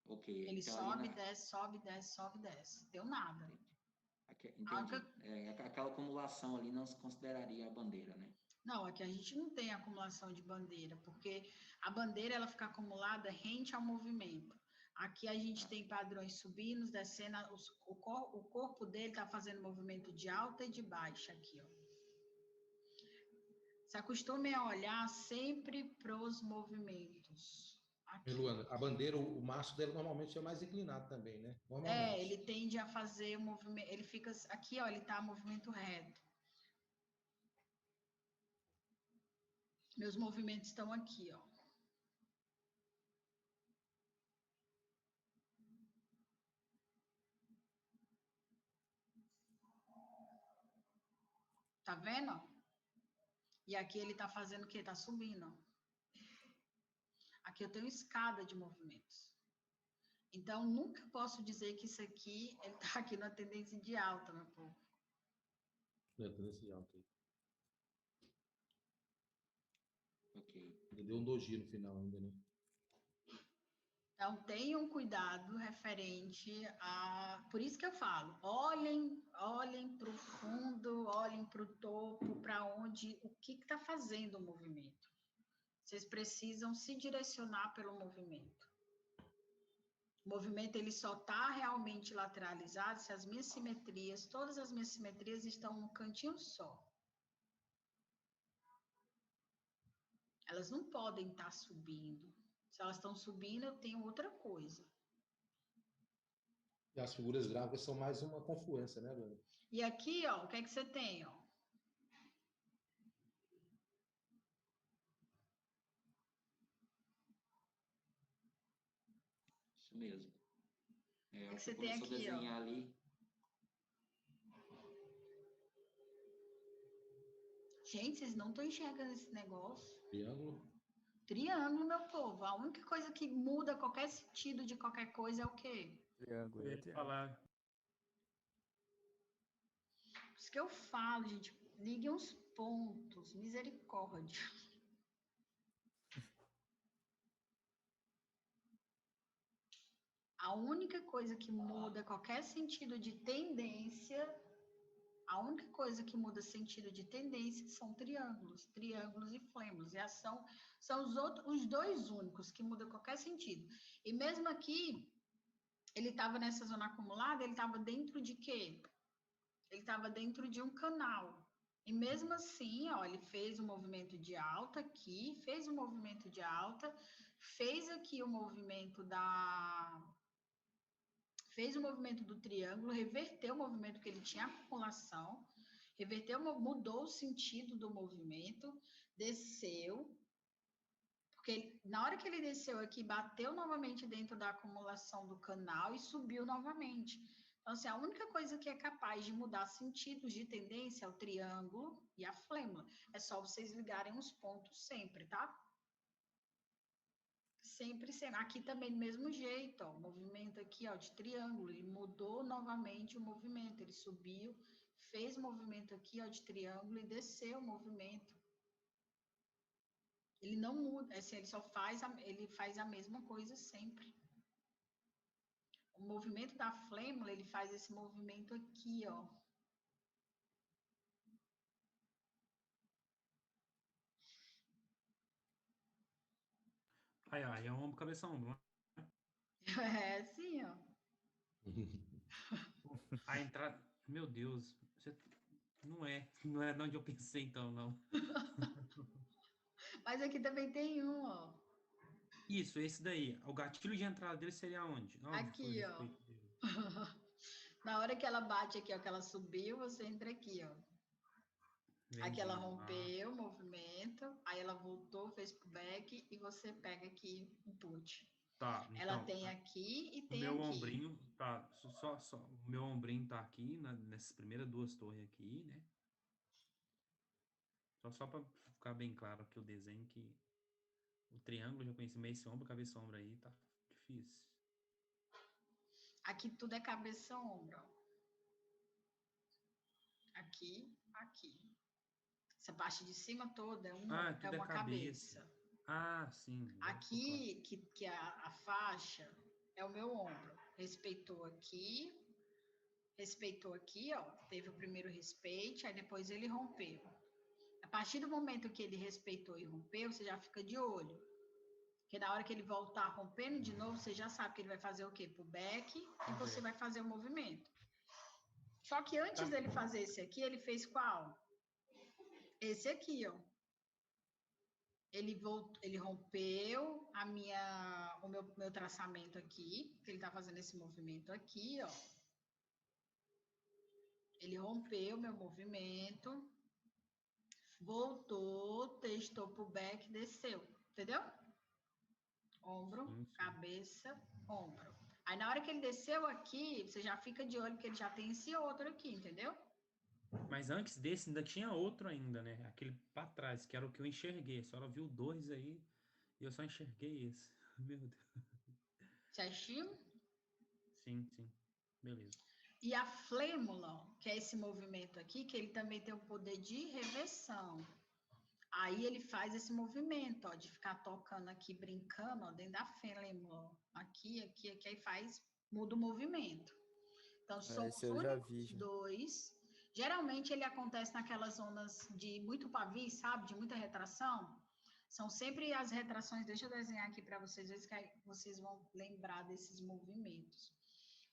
ok. Ele Então, sobe, desce, sobe, desce, sobe, desce. Deu nada. Entendi. Aquela acumulação ali não se consideraria a bandeira, né? Não, aqui a gente não tem acumulação de bandeira, porque a bandeira ela fica acumulada rente ao movimento. Aqui a gente tem padrões subindo, descendo, o corpo dele está fazendo movimento de alta e de baixa aqui, ó. Se acostume a olhar sempre para os movimentos. Aqui. Luana, a bandeira, o maço dela normalmente é mais inclinado também, né? Normalmente. Ele tende a fazer o movimento, ele fica aqui, ó, ele está movimento reto. Meus movimentos estão aqui, ó. Tá vendo? E aqui ele tá fazendo o quê? Tá subindo, ó. Aqui eu tenho escada de movimentos. Então, nunca posso dizer que isso aqui, ele tá aqui na tendência de alta, meu povo. É, tendência de alta aí. Ok. Ele deu um doji no final ainda, né? Então, tenham cuidado referente a... Por isso que eu falo, olhem para o fundo, olhem para o topo, para onde, o que está fazendo o movimento. Vocês precisam se direcionar pelo movimento. O movimento ele só está realmente lateralizado se as minhas simetrias, todas as minhas simetrias estão num cantinho só. Elas não podem estar subindo. Se elas estão subindo, eu tenho outra coisa. E as figuras gráficas são mais uma confluência, né, Dani? E aqui, ó, o que é que você tem, ó? Isso mesmo. É, O a que hora que você você tem começou a aqui, ó? desenhar ali, Gente, vocês não estão enxergando esse negócio? triângulo. Triângulo, meu povo. A única coisa que muda qualquer sentido de qualquer coisa é o quê? Triângulo, Eu é ia triângulo. falar. Por isso que eu falo, gente, ligue uns pontos, misericórdia. A única coisa que muda qualquer sentido de tendência, a única coisa que muda sentido de tendência são triângulos e flêmulos. São os dois únicos que mudam qualquer sentido. E mesmo aqui, ele estava nessa zona acumulada, ele estava dentro de quê? Ele estava dentro de um canal. E mesmo assim, ó, ele fez o movimento de alta aqui, fez o movimento de alta, fez aqui o movimento fez o movimento do triângulo, reverteu o movimento que ele tinha acumulação, mudou o sentido do movimento, desceu, porque na hora que ele desceu aqui, bateu novamente dentro da acumulação do canal e subiu novamente. Então, assim, a única coisa que é capaz de mudar sentidos de tendência é o triângulo e a flêmula. É só vocês ligarem os pontos sempre, tá? Sempre, sempre. Aqui também do mesmo jeito, ó, o movimento aqui, ó, de triângulo, ele mudou novamente o movimento, ele subiu, fez movimento aqui, ó, de triângulo e desceu o movimento. Ele não muda, assim, ele faz a mesma coisa sempre. O movimento da flêmula, ele faz esse movimento aqui, ó. Aí é ombro, cabeça, ombro. É assim, ó. A entrada. Meu Deus. Não é de onde eu pensei, então, não. Mas aqui também tem um, ó. Isso, esse daí. O gatilho de entrada dele seria onde? Onde foi o Aqui, ó. respeito dele? Na hora que ela bate aqui, ó, que ela subiu, você entra aqui, ó. Aqui ela Entendi. rompeu o movimento, aí ela voltou, fez pro back e você pega aqui o put. Tá, Ela então. tem aqui e O tem meu aqui. ombrinho, tá. O meu ombrinho tá aqui, nessas primeiras duas torres aqui, né? Só pra ficar bem claro aqui o desenho que o triângulo já conheci, mas esse ombro, cabeça, ombro aí tá difícil. Aqui tudo é cabeça ombro, ó. Aqui, aqui. Essa parte de cima toda é Tudo é uma cabeça. cabeça. Sim. Agora ficou claro. Aqui, que é a faixa, é o meu ombro. Respeitou aqui, ó. Teve o primeiro respeite, aí depois ele rompeu. A partir do momento que ele respeitou e rompeu, você já fica de olho. Porque na hora que ele voltar rompendo de novo, você já sabe que ele vai fazer o quê? Pro back e você vai fazer o movimento. Só que antes dele fazer esse aqui, ele fez qual? Esse aqui, ó. Ele rompeu o meu traçamento aqui, que ele tá fazendo esse movimento aqui, ó. Ele rompeu meu movimento, voltou, testou pro back, desceu, entendeu? Ombro, Sim. cabeça, ombro. Aí na hora que ele desceu aqui, você já fica de olho que ele já tem esse outro aqui, entendeu? Mas antes desse ainda tinha outro ainda, né? Aquele pra trás, que era o que eu enxerguei. A senhora viu dois aí e eu só enxerguei esse. Meu Deus. Certinho? Sim. Beleza. E a flêmula, que é esse movimento aqui, que ele também tem o poder de reversão. Aí ele faz esse movimento, ó, de ficar tocando aqui, brincando, ó, dentro da flêmula, ó. Aqui, aí muda o movimento. Então, são Esse os eu já vi, únicos já. dois. Geralmente ele acontece naquelas zonas de muito pavio, sabe? De muita retração. São sempre as retrações. Deixa eu desenhar aqui para vocês verem que aí vocês vão lembrar desses movimentos.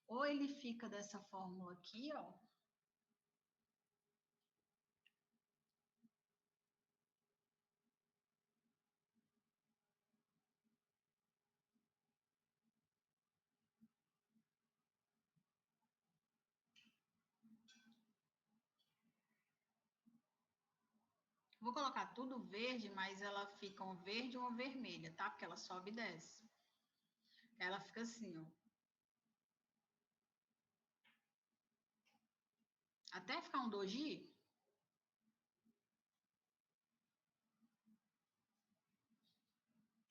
Ou ele fica dessa fórmula aqui, ó. Vou colocar tudo verde, mas ela fica um verde e uma vermelha, tá? Porque ela sobe e desce. Ela fica assim, ó. Até ficar um doji.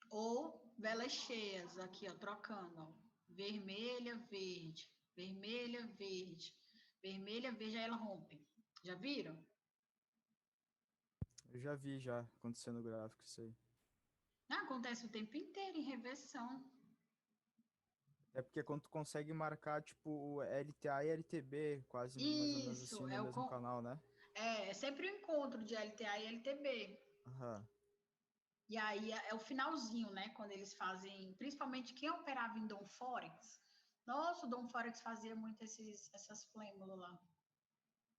Ou velas cheias, aqui, ó, trocando, ó. Vermelha, verde. Vermelha, verde. Vermelha, verde, aí ela rompe. Já viram? Eu já vi já acontecendo no gráfico isso aí. Acontece o tempo inteiro em reversão. É porque quando tu consegue marcar, tipo, o LTA e LTB, quase mais ou menos Isso, assim, no mesmo canal, né? é sempre o encontro de LTA e LTB. Aham. E aí é o finalzinho, né? Quando eles fazem, principalmente quem operava em Dom Forex. Nossa, o Dom Forex fazia muito essas flêmulas lá.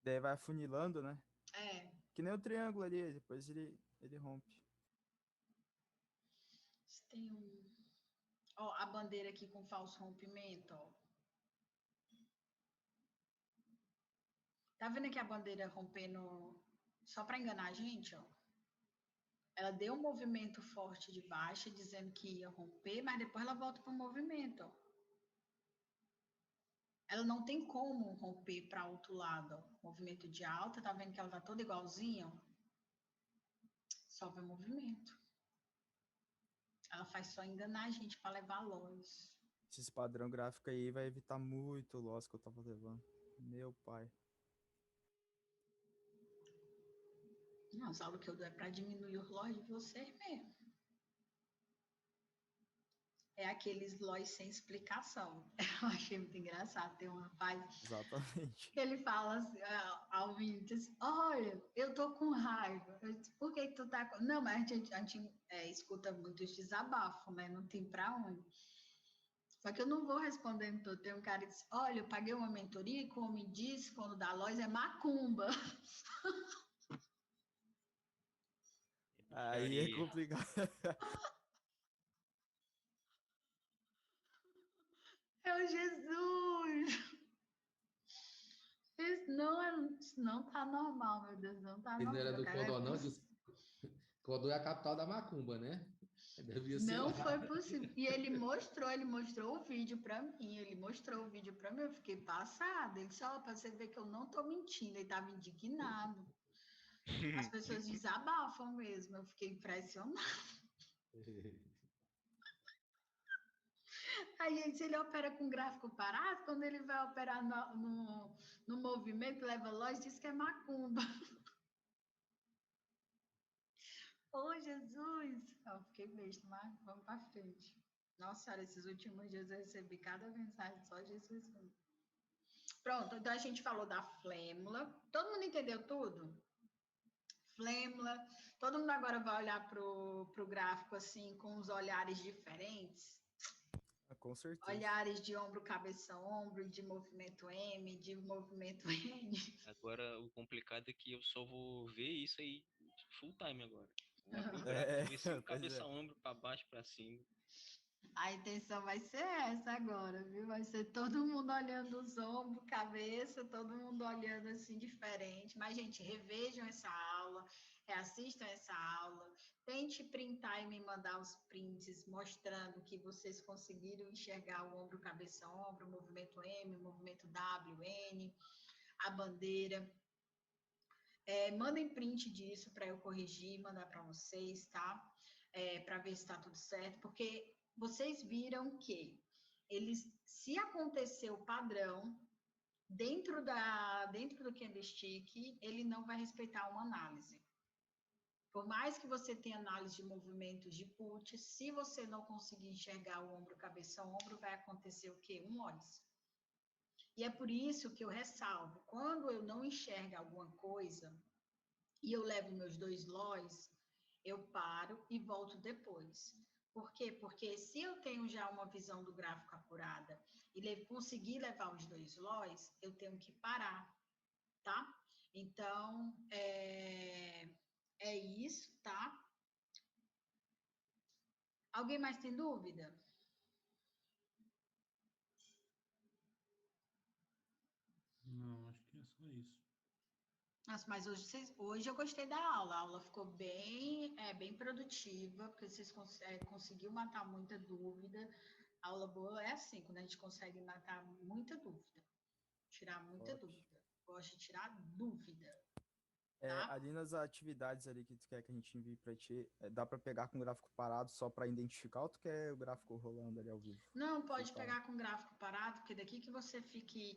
Daí vai afunilando, né? É, Que nem o triângulo ali, depois ele rompe. tem um. Ó, a bandeira aqui com falso rompimento, ó. Tá vendo aqui a bandeira rompendo só para enganar a gente, ó? Ela deu um movimento forte de baixa, dizendo que ia romper, mas depois ela volta para o movimento, ó. Ela não tem como romper para outro lado, ó. Movimento de alta, tá vendo que ela tá toda igualzinha, ó? Só vê movimento. Ela faz só enganar a gente para levar loss. Esse padrão gráfico aí vai evitar muito o loss que eu tava levando. Meu pai. Não, as aulas que eu dou é para diminuir o loss de vocês mesmo. É aqueles loss sem explicação. Eu achei muito engraçado. Tem um rapaz Exatamente. que ele fala assim, ao Vinícius, olha, eu tô com raiva. Eu disse, por que tu tá com... Não, mas a gente escuta muitos desabafos, né? Não tem pra onde. Só que eu não vou respondendo tudo. Tem um cara que diz, olha, eu paguei uma mentoria e como me disse, quando dá loss é macumba. Aí é Bruxaria. complicado. Meu Jesus! Isso não tá normal, meu Deus, não tá Ele não era normal. do Cara, é Codó, não? possível. Codó é a capital da macumba, né? Devia ser Não lá. foi possível. E ele mostrou o vídeo para mim. Ele mostrou o vídeo para mim. Eu fiquei passada. Ele disse: Ó, para você ver que eu não tô mentindo. Ele estava indignado. As pessoas desabafam mesmo. Eu fiquei impressionada. Aí ele disse: ele opera com gráfico parado. Quando ele vai operar no movimento, leva loja, diz que é macumba. Oh, Jesus! Eu fiquei besta, mas vamos para frente. Nossa senhora, esses últimos dias eu recebi cada mensagem só Jesus. Pronto, então a gente falou da flêmula. Todo mundo entendeu tudo? Flêmula. Todo mundo agora vai olhar pro gráfico assim, com os olhares diferentes. Com certeza. Olhares de ombro, cabeça, ombro, de movimento M, de movimento N. Agora, o complicado é que eu só vou ver isso aí full time agora. Vou abrir o gráfico, É, vou ver só o pois é. cabeça-ombro para baixo, para cima. A intenção vai ser essa agora, viu? Vai ser todo mundo olhando os ombros, cabeça, todo mundo olhando assim diferente. Mas, gente, revejam essa aula, reassistam essa aula. Tente printar e me mandar os prints mostrando que vocês conseguiram enxergar o ombro, cabeça, ombro, o movimento M, o movimento W, N, a bandeira. Mandem print disso para eu corrigir, mandar para vocês, tá? Para ver se está tudo certo, porque vocês viram que eles, se acontecer o padrão dentro do candlestick, ele não vai respeitar uma análise. Por mais que você tenha análise de movimentos de put, se você não conseguir enxergar o ombro, cabeça, ombro, vai acontecer o quê? Um loss. E é por isso que eu ressalvo, quando eu não enxergo alguma coisa e eu levo meus 2 loss, eu paro e volto depois. Por quê? Porque se eu tenho já uma visão do gráfico apurada e conseguir levar os 2 loss, eu tenho que parar, tá? Então, é isso, tá? Alguém mais tem dúvida? Não, acho que é só isso. Nossa, mas hoje eu gostei da aula. A aula ficou bem produtiva, porque vocês conseguiu matar muita dúvida. A aula boa é assim, quando a gente consegue matar muita dúvida, tirar muita Top. dúvida. Gosto de tirar dúvida, É, tá? ali nas atividades ali que tu quer que a gente envie pra ti, dá pra pegar com o gráfico parado só pra identificar ou tu quer o gráfico rolando ali ao vivo? Não, Full pode time. pegar com gráfico parado, porque daqui que você fique